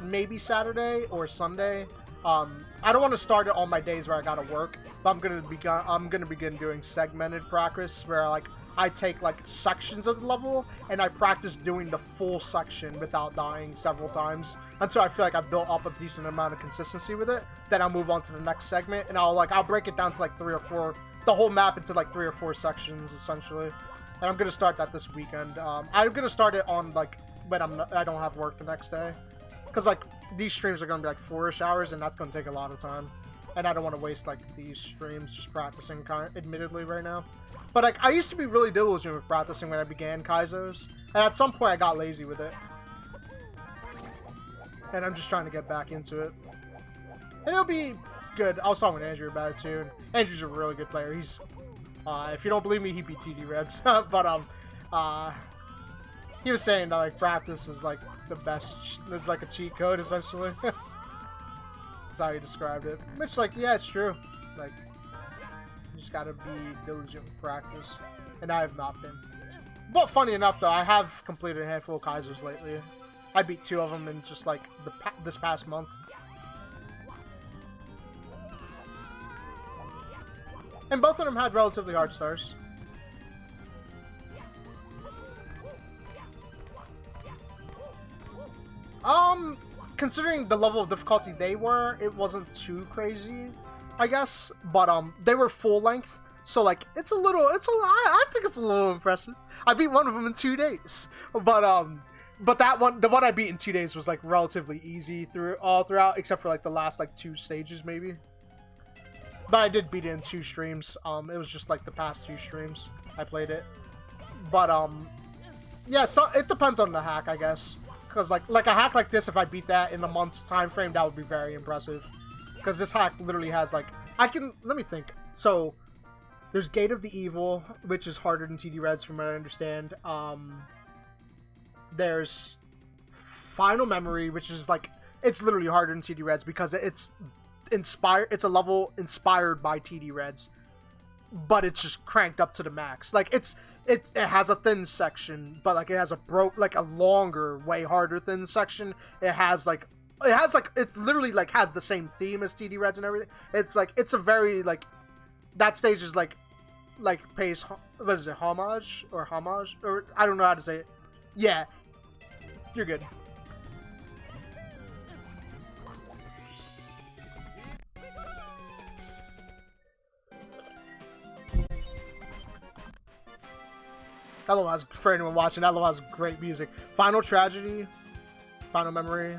maybe Saturday or Sunday, I don't want to start it on my days where I gotta work, but I'm gonna begin doing segmented practice where like I take like sections of the level and I practice doing the full section without dying several times until I feel like I've built up a decent amount of consistency with it. Then I'll move on to the next segment and I'll break it down to like 3 or 4, the whole map into like 3 or 4 sections essentially. And I'm gonna start that this weekend. I'm gonna start it on like when I don't have work the next day, because like these streams are gonna be like 4-ish hours and that's gonna take a lot of time, and I don't want to waste like these streams just practicing admittedly right now. But like I used to be really diligent with practicing when I began Kaizos, and at some point I got lazy with it. And I'm just trying to get back into it. And it'll be good. I was talking with Andrew about it too. And Andrew's a really good player. He's if you don't believe me, he beat TD Reds. But he was saying that like practice is like the best. It's like a cheat code essentially. That's how he described it. Which like yeah, it's true. Like you just gotta be diligent with practice, and I have not been. But funny enough though, I have completed a handful of Kaizers lately. I beat 2 of them in just like this past month. And both of them had relatively hard stars. Considering the level of difficulty they were, it wasn't too crazy, I guess. But they were full length, so like I think it's a little impressive. I beat one of them in 2 days, but that one, the one I beat in 2 days was like relatively easy throughout, except for like the last like 2 stages maybe. But I did beat it in 2 streams. It was just like the past 2 streams I played it. But yeah, so it depends on the hack, I guess. Because like a hack like this, if I beat that in a month's time frame, that would be very impressive. Because this hack literally has like let me think. So there's Gate of the Evil, which is harder than TD Reds from what I understand. There's Final Memory, which is like it's literally harder than TD Reds because it's a level inspired by TD Reds, but it's just cranked up to the max. Like it has a thin section, but like it has a longer, way harder thin section. It literally like has the same theme as TD Reds and everything. It's a very like that stage is like pays what is it, homage or I don't know how to say it. Yeah, you're good. That level has, for anyone watching, that level has great music. Final Tragedy, Final Memory,